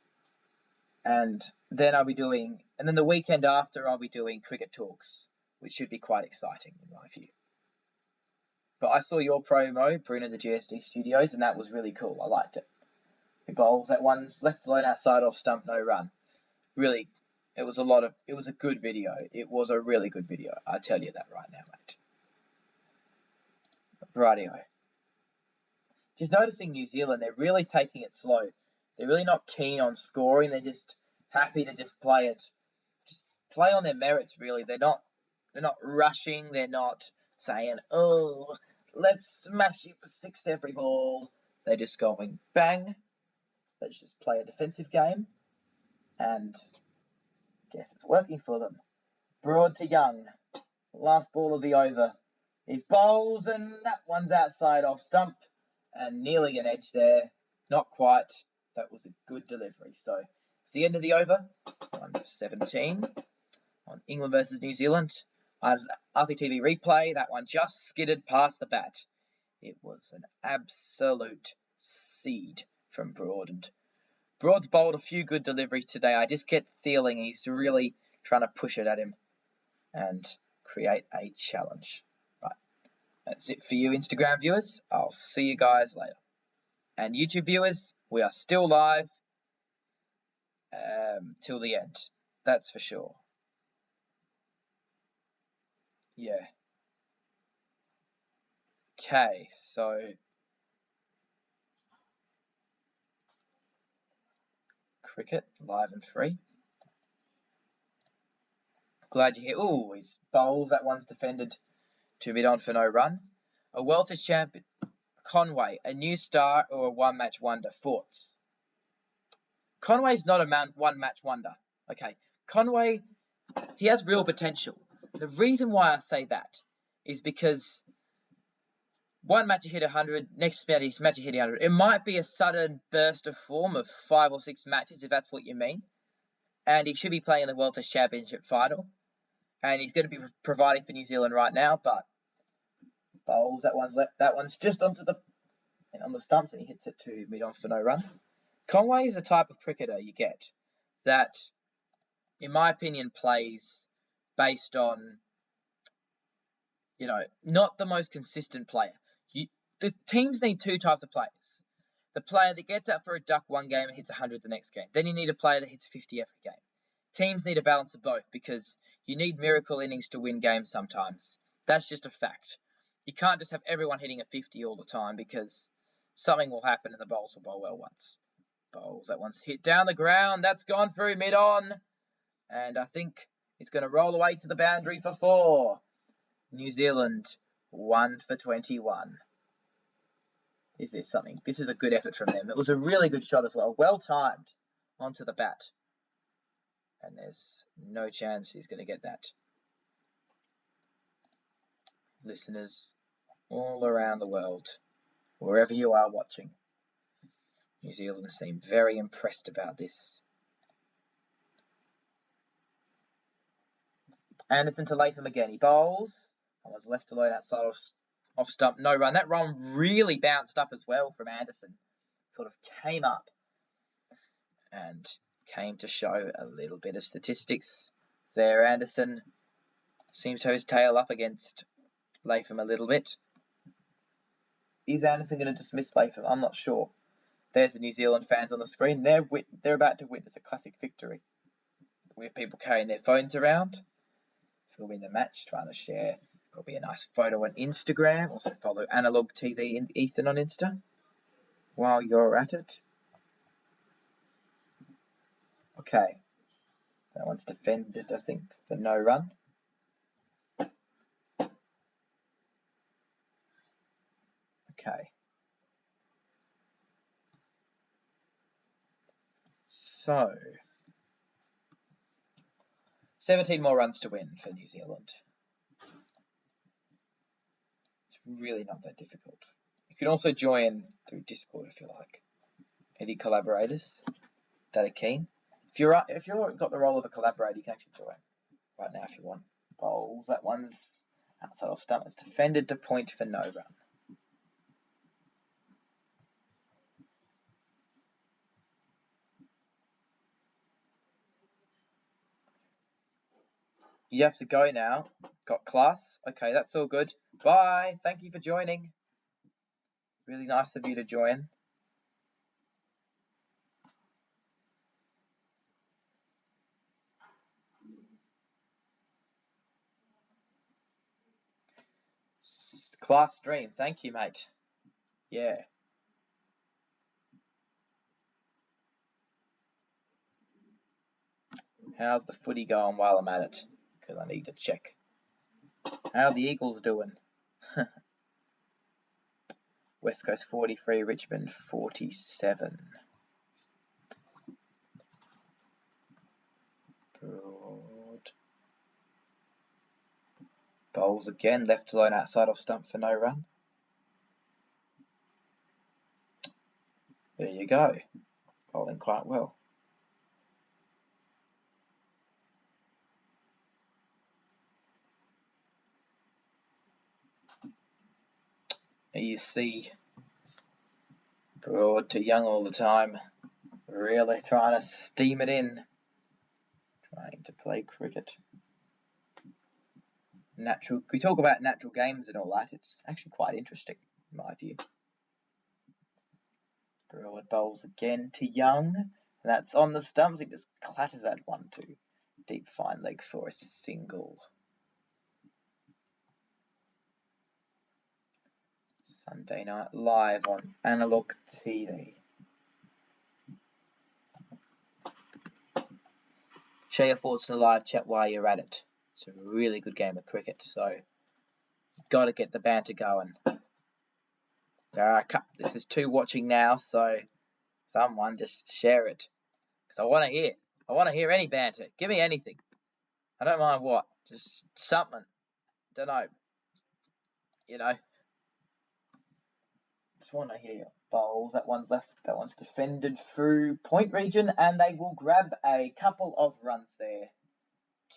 And then the weekend after, I'll be doing cricket talks, which should be quite exciting in my view. But I saw your promo, Bruno, the GSD Studios, and that was really cool. I liked it. He bowls, that one's left alone outside off stump, no run. Really, it was a good video. It was a really good video. I tell you that right now, mate. Rightio. Just noticing New Zealand, they're really taking it slow. They're really not keen on scoring. They're just happy to just play it. Just play on their merits, really. They're not rushing. They're not saying, oh, let's smash you for 6 every ball. They're just going, bang. Let's just play a defensive game. And guess it's working for them. Broad to Young. Last ball of the over. He bowls, and that one's outside off stump. And nearly an edge there. Not quite. That was a good delivery. So it's the end of the over. 1-17 on England versus New Zealand. RCTV replay. That one just skidded past the bat. It was an absolute seed from Broad. And Broad's bowled a few good deliveries today. I just get the feeling he's really trying to push it at him and create a challenge. Right. That's it for you, Instagram viewers. I'll see you guys later. And YouTube viewers, we are still live till the end. That's for sure. Yeah. Okay, so cricket, live and free. Glad you're here. Ooh, he's bowls. That one's defended to mid on for no run. A World Test champion, Conway, a new star or a one-match wonder? Thoughts? Conway's not a one-match wonder. Okay, Conway, he has real potential. The reason why I say that is because one match he hit 100, next match he hit 100. It might be a sudden burst of form of 5 or 6 matches, if that's what you mean. And he should be playing in the World Test Championship final. And he's going to be providing for New Zealand right now, but bowls, that one's just on the stumps, and he hits it to mid on for no run. Conway is the type of cricketer you get that, in my opinion, plays based on, not the most consistent player. The teams need 2 types of players. The player that gets out for a duck one game and hits 100 the next game. Then you need a player that hits 50 every game. teams need a balance of both because you need miracle innings to win games sometimes. That's just a fact. You can't just have everyone hitting a 50 all the time because something will happen and the bowls will bowl well once. Bowls that one's hit down the ground. That's gone through mid-on. And I think it's going to roll away to the boundary for 4. New Zealand 1 for 21. Is this something? This is a good effort from them. It was a really good shot as well. Well timed onto the bat. And there's no chance he's going to get that. Listeners all around the world, wherever you are watching, New Zealand seem very impressed about this. Anderson to Latham again. He bowls. I was left alone outside off stump. No run. That run really bounced up as well from Anderson. Sort of came up and came to show a little bit of statistics there. Anderson seems to have his tail up against Latham a little bit. Is Anderson going to dismiss Latham? I'm not sure. There's the New Zealand fans on the screen. They're about to witness a classic victory with people carrying their phones around, filming the match, trying to share. It'll be a nice photo on Instagram. Also follow Analog TV in Ethan on Insta while you're at it. Okay. That one's defended, I think, for no run. Okay. So, 17 more runs to win for New Zealand. It's really not that difficult. You can also join through Discord if you like. Any collaborators that are keen. If you've got the role of a collaborator, you can actually join right now if you want. Bowls. That one's outside off stump. It's defended to point for no run. You have to go now. Got class. Okay, that's all good. Bye. Thank you for joining. Really nice of you to join. Class stream. Thank you, mate. Yeah. How's the footy going while I'm at it? Because I need to check. How are the Eagles doing? West Coast 43, Richmond 47. Broad. Bowls again, left alone outside off stump for no run. There you go. Bowling quite well. You see Broad to Young all the time, really trying to steam it in, trying to play cricket. We talk about natural games and all that, it's actually quite interesting in my view. Broad bowls again to Young, and that's on the stumps. He just clatters that 1-2. Deep fine leg for a single. Sunday Night Live on Analog TV. Share your thoughts in the live chat while you're at it. It's a really good game of cricket, so you've got to get the banter going. This is 2 watching now, so someone just share it. Because I want to hear any banter. Give me anything. I don't mind what. Just something. Don't know. You know. Just want to hear bowls. That one's left. That one's defended through point region, and they will grab a couple of runs there.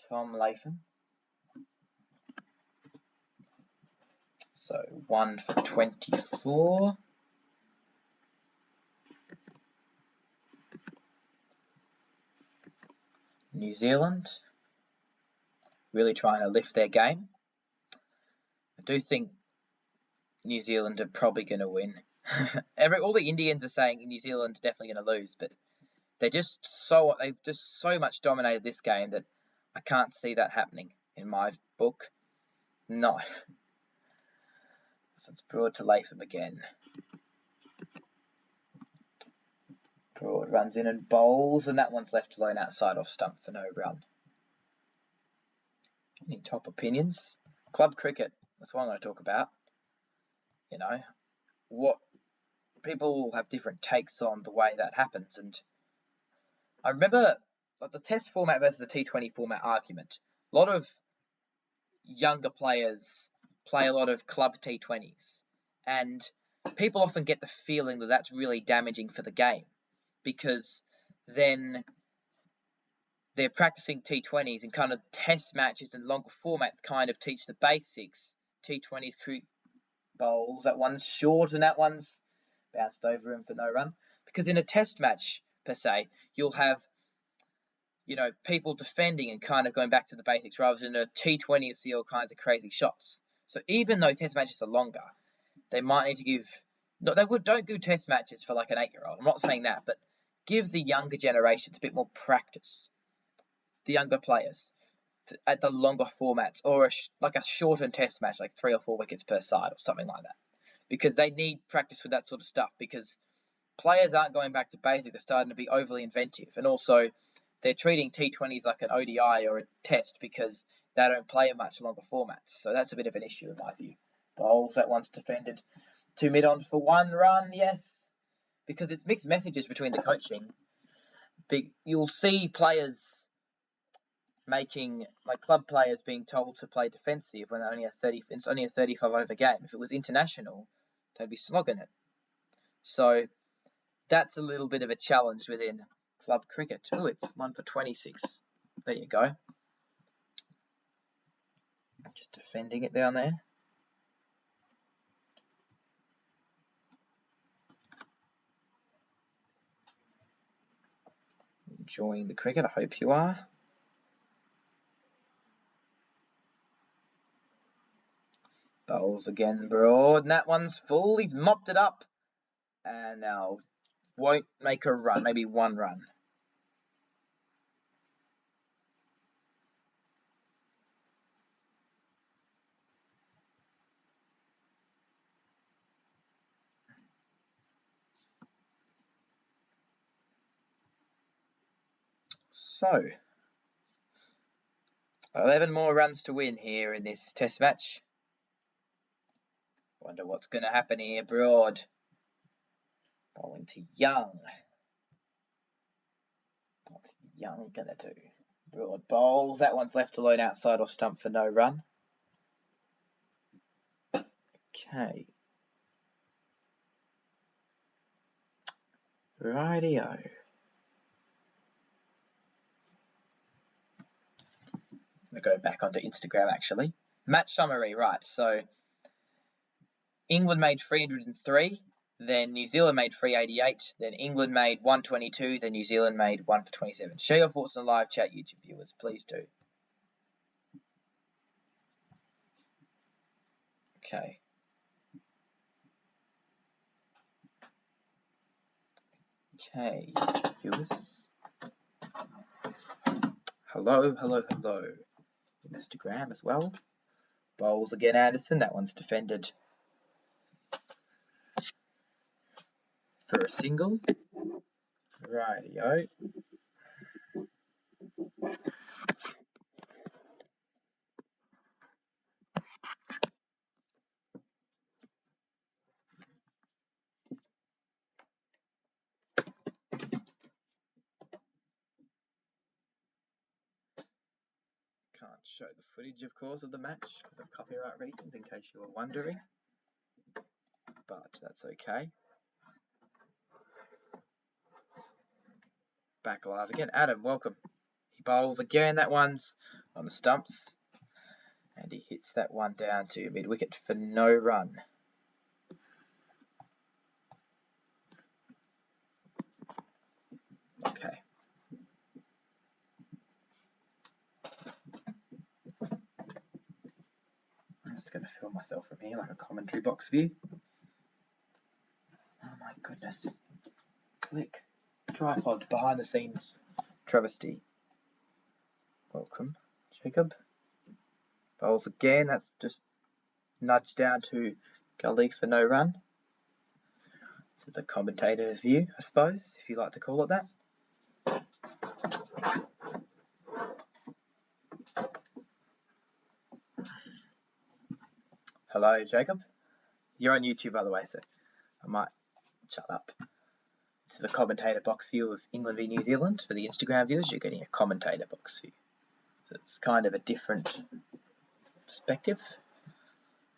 Tom Latham. So 1 for 24. New Zealand really trying to lift their game. I do think New Zealand are probably going to win. All the Indians are saying New Zealand are definitely going to lose, but they've just so much dominated this game that I can't see that happening in my book. No. So it's Broad to Latham again. Broad runs in and bowls, and that one's left alone outside off stump for no run. Any top opinions? Club cricket, that's what I'm going to talk about. You know, what people have different takes on the way that happens, and I remember like the Test format versus the T20 format argument. A lot of younger players play a lot of club T20s, and people often get the feeling that that's really damaging for the game, because then they're practicing T20s and kind of test matches and longer formats kind of teach the basics. T20s bowls, that one's short and that one's bounced over him for no run. Because in a test match, per se, you'll have, people defending and kind of going back to the basics, rather than a T20 you see all kinds of crazy shots. So even though test matches are longer, they might need to give... No, don't do test matches for like an 8-year-old. I'm not saying that, but give the younger generations a bit more practice. The younger players at the longer formats, or like a shortened test match, like 3 or 4 wickets per side or something like that, because they need practice with that sort of stuff, because players aren't going back to basics, they're starting to be overly inventive, and also they're treating T20s like an ODI or a test because they don't play in much longer formats. So that's a bit of an issue in my view. Bowls, that one's defended. 2 mid-ons for 1 run, yes, because it's mixed messages between the coaching. You'll see players making, like club players being told to play defensive when it's only a 35 over game. If it was international, they'd be slogging it. So that's a little bit of a challenge within club cricket. Oh, it's 1 for 26. There you go. Just defending it down there. Enjoying the cricket, I hope you are. Bowls again, Broad, and that one's full. He's mopped it up, and now won't make a run, maybe 1 run. So, 11 more runs to win here in this test match. Wonder what's going to happen here. Broad bowling to Young. What's Young going to do? Broad bowls. That one's left alone outside off stump for no run. Okay. Rightio. I'm going to go back onto Instagram actually. Match summary, right. So, England made 303, then New Zealand made 388, then England made 122, then New Zealand made 1 for 27. Share your thoughts in the live chat, YouTube viewers, please do. Okay. Okay, viewers. Hello. Instagram as well. Bowls again, Anderson. That one's defended for a single. Rightio. Can't show the footage, of course, of the match because of copyright reasons, in case you were wondering. But that's okay. Back live again. Adam, welcome. He bowls again. That one's on the stumps. And he hits that one down to mid-wicket for no run. Okay. I'm just going to film myself from here like a commentary box view. Oh my goodness. Click. tripod behind the scenes travesty. Welcome, Jacob. Bowls again. That's just nudged down to Gully for no run. This is a commentator view, I suppose, if you like to call it that. Hello, Jacob. You're on YouTube, by the way, so I might shut up. This is a commentator box view of England v New Zealand. For the Instagram viewers, you're getting a commentator box view. So it's kind of a different perspective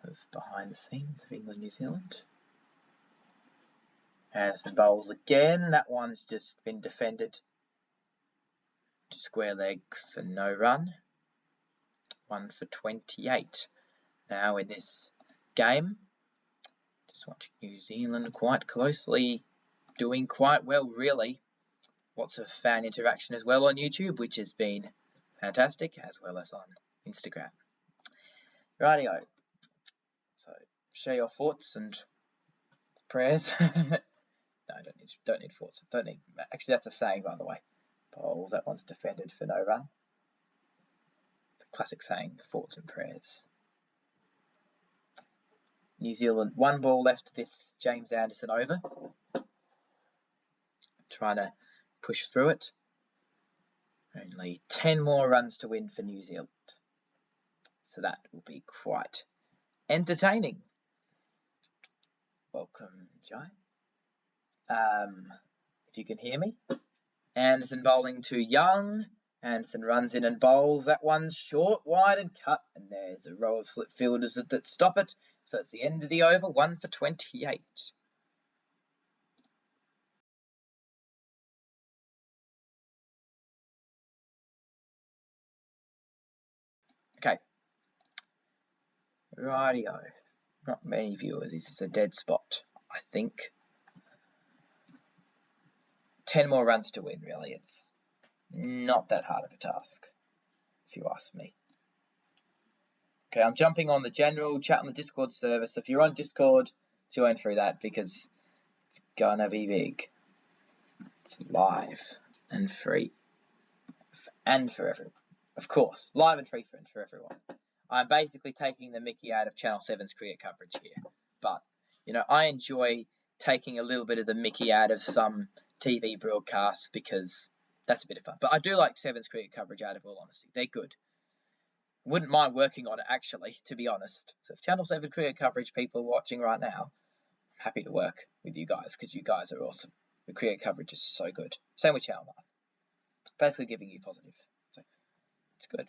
of behind the scenes of England New Zealand. Anderson bowls again. That one's just been defended to square leg for no run. 1 for 28. Now in this game, just watching New Zealand quite closely, doing quite well really. Lots of fan interaction as well on YouTube, which has been fantastic, as well as on Instagram. Rightio. So share your thoughts and prayers. No, don't need thoughts. Actually, that's a saying, by the way. Bowls, that one's defended for no run. It's a classic saying, thoughts and prayers. New Zealand, 1 ball left this James Anderson over. Trying to push through it. Only 10 more runs to win for New Zealand. So that will be quite entertaining. Welcome, Jai. If you can hear me. Anderson bowling to Young. Anderson runs in and bowls. That one's short, wide and cut. And there's a row of slip fielders that stop it. So it's the end of the over, 1 for 28. Okay. Rightio. Not many viewers. This is a dead spot, I think. 10 more runs to win, really. It's not that hard of a task, if you ask me. Okay, I'm jumping on the general chat on the Discord server. So if you're on Discord, join through that because it's gonna be big. It's live and free. And for everyone. Of course, live and free for everyone. I'm basically taking the mickey out of Channel 7's cricket coverage here. But, you know, I enjoy taking a little bit of the mickey out of some TV broadcasts because that's a bit of fun. But I do like 7's cricket coverage out of all honesty. They're good. Wouldn't mind working on it, actually, to be honest. So if Channel 7 cricket coverage people are watching right now, I'm happy to work with you guys because you guys are awesome. The cricket coverage is so good. Same with Channel 9. Basically giving you positive. So it's good.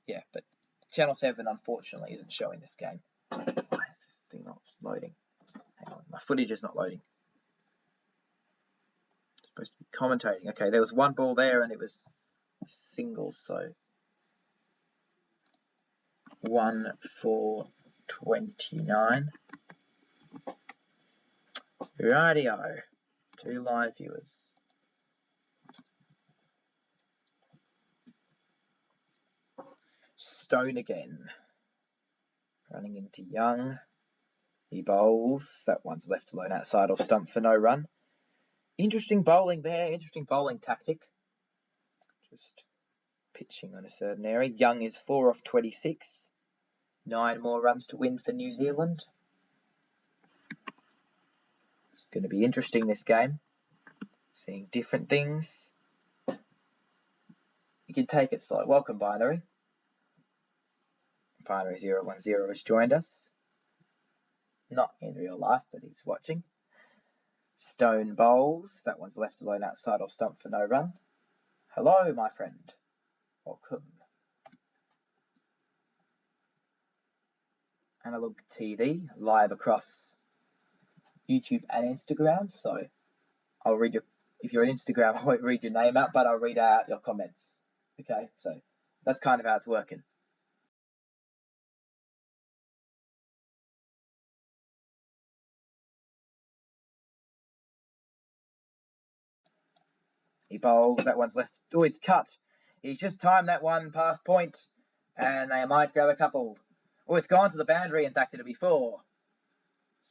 Yeah, but Channel 7 unfortunately isn't showing this game. Why is this thing not loading? Hang on, my footage is not loading. It's supposed to be commentating. Okay, there was 1 ball there and it was single, so 1 for 29. Rightio. 2 live viewers. Stone again. Running into Young. He bowls. That one's left alone outside off stump for no run. Interesting bowling there. Interesting bowling tactic. Just pitching on a certain area. Young is 4 off 26. 9 more runs to win for New Zealand. It's going to be interesting this game. Seeing different things. You can take it slow. Welcome, Binary. Binary 010 has joined us. Not in real life, but he's watching. Stone bowls. That one's left alone outside off stump for no run. Hello, my friend. Welcome. Analog TV, live across YouTube and Instagram. So I'll read your, if you're on Instagram, I won't read your name out, but I'll read out your comments. Okay, so that's kind of how it's working. He bowls, that one's left. Oh, it's cut. He's just timed that one past point, and they might grab a couple. Oh, it's gone to the boundary, in fact, it'll be 4.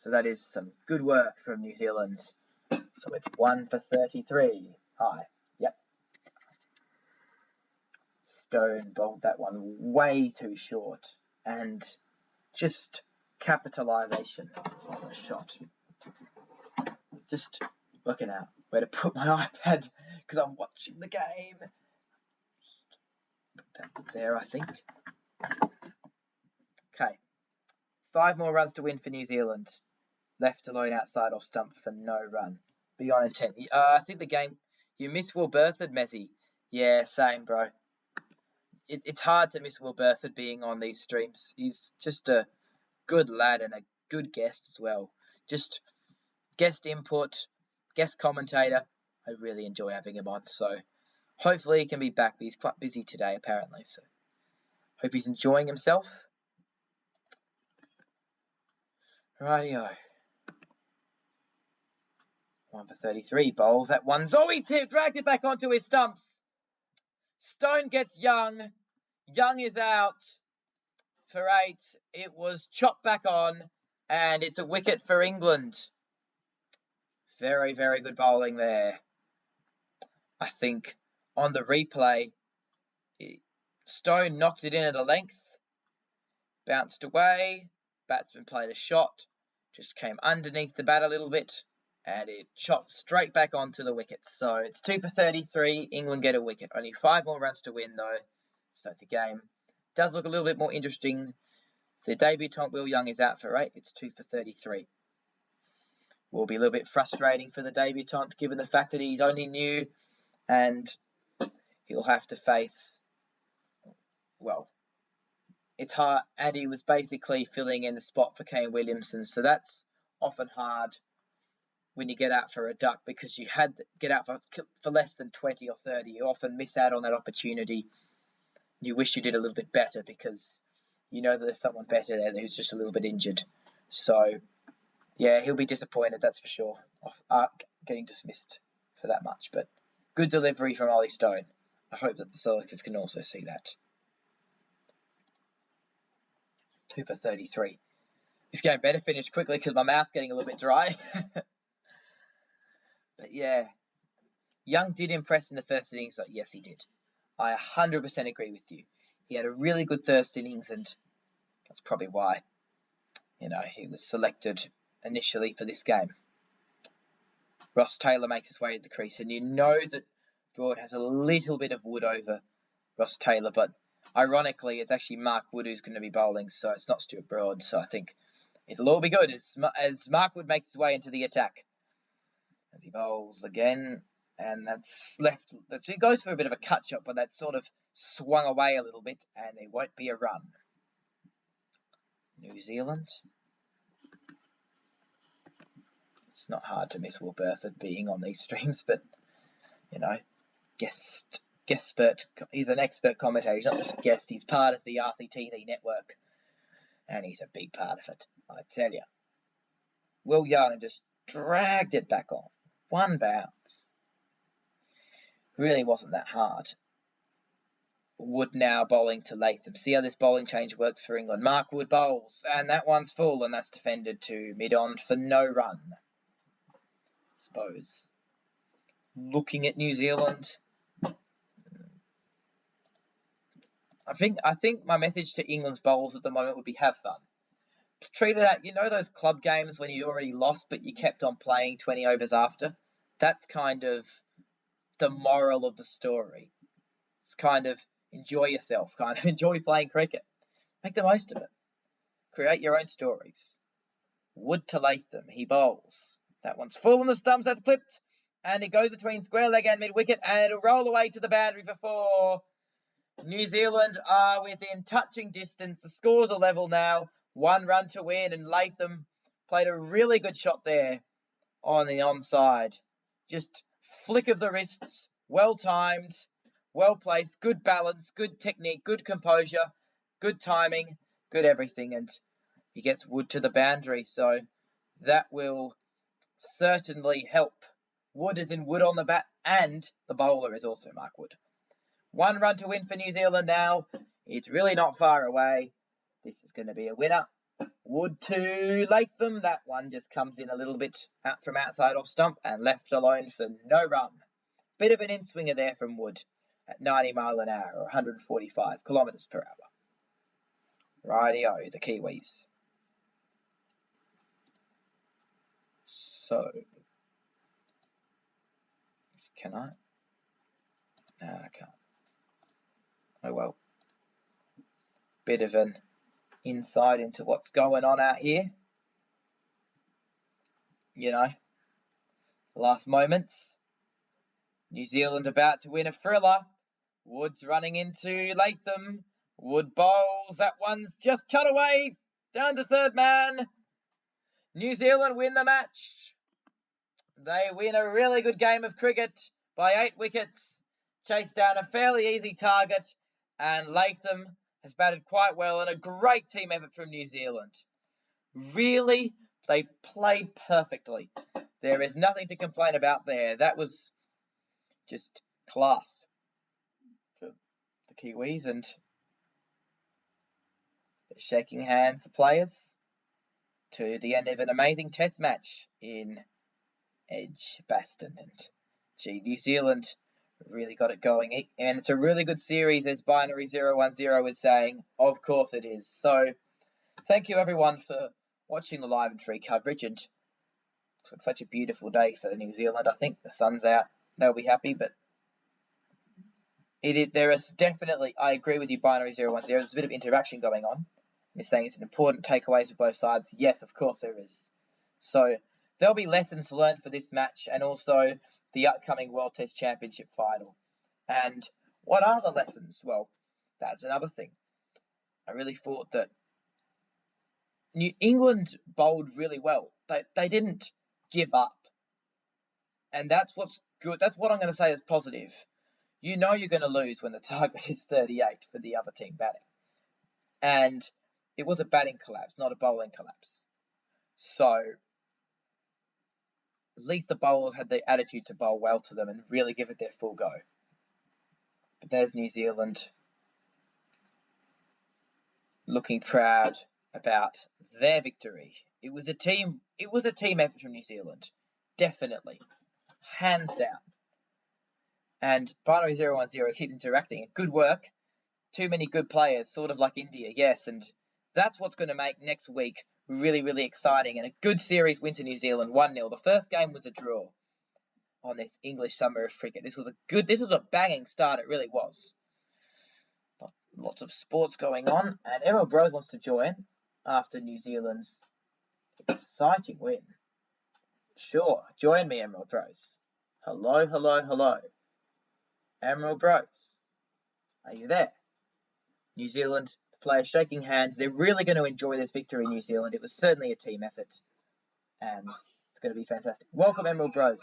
So that is some good work from New Zealand. So it's 1 for 33. high. Yep. Stone bowled that one way too short, and just capitalisation on the shot. Just working out where to put my iPad because I'm watching the game. Put that there, I think. Okay. 5 more runs to win for New Zealand. Left alone outside off stump for no run. Beyond intent. I think the game... You miss Will Burford, Messi. Yeah, same, bro. It's hard to miss Will Burford being on these streams. He's just a good lad and a good guest as well. Just guest input, guest commentator. I really enjoy having him on. So hopefully he can be back. But he's quite busy today, apparently. So hope he's enjoying himself. Rightio. 1 for 33. Bowls. That one's always here. Dragged it back onto his stumps. Stone gets Young. Young is out for 8. It was chopped back on. And it's a wicket for England. Very, very good bowling there. I think on the replay, Stone knocked it in at a length. Bounced away. Batsman played a shot. Just came underneath the bat a little bit. And it chopped straight back onto the wicket. So it's 2 for 33. England get a wicket. Only 5 more runs to win, though. So the game does look a little bit more interesting. The debutant Will Young is out for 8. It's 2 for 33. Will be a little bit frustrating for the debutant, given the fact that he's only new. And he'll have to face... Well, it's hard. And he was basically filling in the spot for Kane Williamson. So that's often hard when you get out for a duck, because you had to get out for less than 20 or 30. You often miss out on that opportunity. You wish you did a little bit better because you know that there's someone better there who's just a little bit injured. So, yeah, he'll be disappointed, that's for sure, of getting dismissed for that much. But good delivery from Ollie Stone. I hope that the selectors can also see that. 2 for 33. This game better finish quickly because my mouth's getting a little bit dry. But yeah, Young did impress in the first innings. So yes, he did. I 100% agree with you. He had a really good first innings, and that's probably why, he was selected initially for this game. Ross Taylor makes his way to the crease, and you know that Broad has a little bit of wood over Ross Taylor, but ironically, it's actually Mark Wood who's going to be bowling, so it's not Stuart Broad. So I think it'll all be good as Mark Wood makes his way into the attack. As he bowls again, and that's left. He goes for a bit of a cut shot, but that's sort of swung away a little bit, and there won't be a run. New Zealand. It's not hard to miss Will Burford being on these streams, but guest expert. He's an expert commentator. He's not just a guest. He's part of the RCTV network, and he's a big part of it. I tell you. Will Young just dragged it back on. One bounce. Really wasn't that hard. Wood now bowling to Latham. See how this bowling change works for England. Mark Wood bowls, and that one's full, and that's defended to mid-on for no run. Suppose. Looking at New Zealand. I think my message to England's bowlers at the moment would be have fun. Treat it at, those club games when you already lost but you kept on playing 20 overs after? That's kind of the moral of the story. It's kind of enjoy yourself, kind of enjoy playing cricket. Make the most of it. Create your own stories. Wood to Latham, he bowls. That one's full on the stumps, that's clipped. And it goes between square leg and mid-wicket, and it'll roll away to the boundary for 4. New Zealand are within touching distance. The scores are level now. 1 run to win, and Latham played a really good shot there on the onside. Just flick of the wrists, well timed, well placed, good balance, good technique, good composure, good timing, good everything, and he gets Wood to the boundary, so that will certainly help. Wood is in Wood on the bat, and the bowler is also Mark Wood. 1 run to win for New Zealand now. It's really not far away. This is going to be a winner. Wood to Latham. That one just comes in a little bit out from outside off stump and left alone for no run. Bit of an in-swinger there from Wood at 90 mile an hour, or 145 kilometres per hour. Rightio, the Kiwis. So, can I? No, I can't. Oh well. Bit of an insight into what's going on out here. You know, last moments. New Zealand about to win a thriller. Wood's running into Latham. Wood bowls. That one's just cut away. Down to third man. New Zealand win the match. They win a really good game of cricket by 8 wickets. Chased down a fairly easy target. And Latham has batted quite well, and a great team effort from New Zealand. Really, they played perfectly. There is nothing to complain about there. That was just class for the Kiwis, and they're shaking hands, the players, to the end of an amazing test match in Edgbaston. And New Zealand really got it going, and it's a really good series, as Binary 010 is saying. Of course it is. So thank you everyone for watching the live and free coverage, and looks like such a beautiful day for New Zealand. I think the sun's out, they'll be happy, but there is definitely, I agree with you, Binary 010, there's a bit of interaction going on. You're saying it's an important takeaways for both sides. Yes, of course there is. So there'll be lessons learned for this match, and also the upcoming World Test Championship final. And what are the lessons? Well, that's another thing. I really thought that New England bowled really well. They didn't give up. And that's what's good. That's what I'm going to say is positive. You know you're going to lose when the target is 38 for the other team batting. And it was a batting collapse, not a bowling collapse. So at least the bowlers had the attitude to bowl well to them and really give it their full go. But there's New Zealand looking proud about their victory. It was a team effort from New Zealand. Definitely. Hands down. And Binary 010 keeps interacting. Good work. Too many good players, sort of like India, yes. And that's what's going to make next week really, really exciting. And a good series win to New Zealand, 1-0. The first game was a draw on this English summer of cricket. This was a banging start, it really was. Lots of sports going on. And Emerald Bros wants to join after New Zealand's exciting win. Sure, join me, Emerald Bros. Hello, hello, hello. Emerald Bros, are you there? New Zealand players shaking hands. They're really going to enjoy this victory, New Zealand. It was certainly a team effort, and it's going to be fantastic. Welcome, Emerald Bros.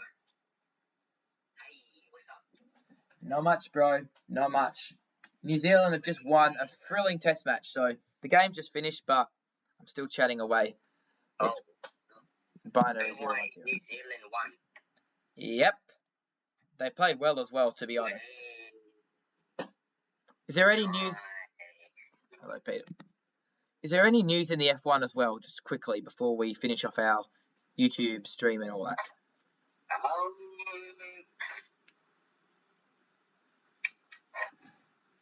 Hey, what's up? Not much, bro. Not much. New Zealand have just won a thrilling test match, so the game's just finished, but I'm still chatting away. Oh, Binary New Zealand won. Yep. They played well as well, to be honest. Is there any news? Hello, Peter. Is there any news in the F1 as well, just quickly, before we finish off our YouTube stream and all that?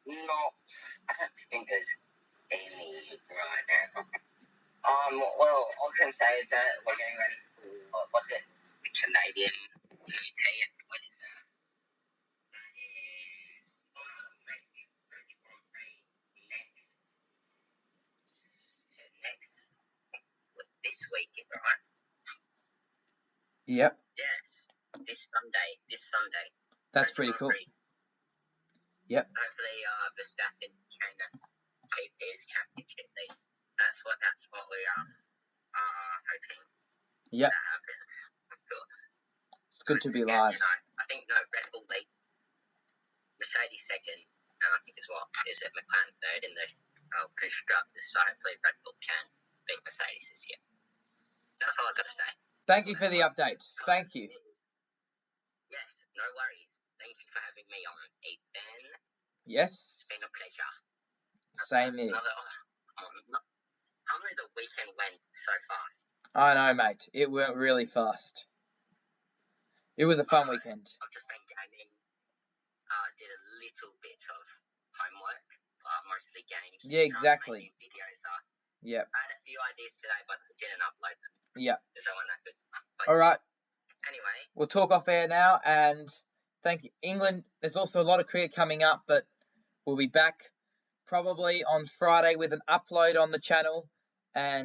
No, I don't think there's any right now. Well, all I can say is that we're getting ready for, what's it, the Canadian GP, what is that? That is, French Grand Prix this weekend, right? Yep. Yes, this Sunday. That's pretty cool. Yep. Hopefully, Verstappen can keep his championship lead. That's what we are hoping. Yep. That happens, of course. It's good to be live. I think Red Bull lead, Mercedes second, and I think McLaren third in the constructors. So hopefully Red Bull can beat Mercedes this year. That's all I've got to say. Thank you for the update. Thank you. Yes, no worries. Thank you for having me on, Ethan. Yes. It's been a pleasure. Same here. Only the weekend went so fast. I know, mate. It went really fast. It was a fun weekend. I've just been gaming. little bit of homework, most of the games. Yeah, exactly. Videos are. Yep. I had a few ideas today, but I didn't upload them. Yeah. Because they weren't that good. But all right. Anyway. We'll talk off air now, and thank you. England, there's also a lot of cricket coming up, but we'll be back probably on Friday with an upload on the channel, and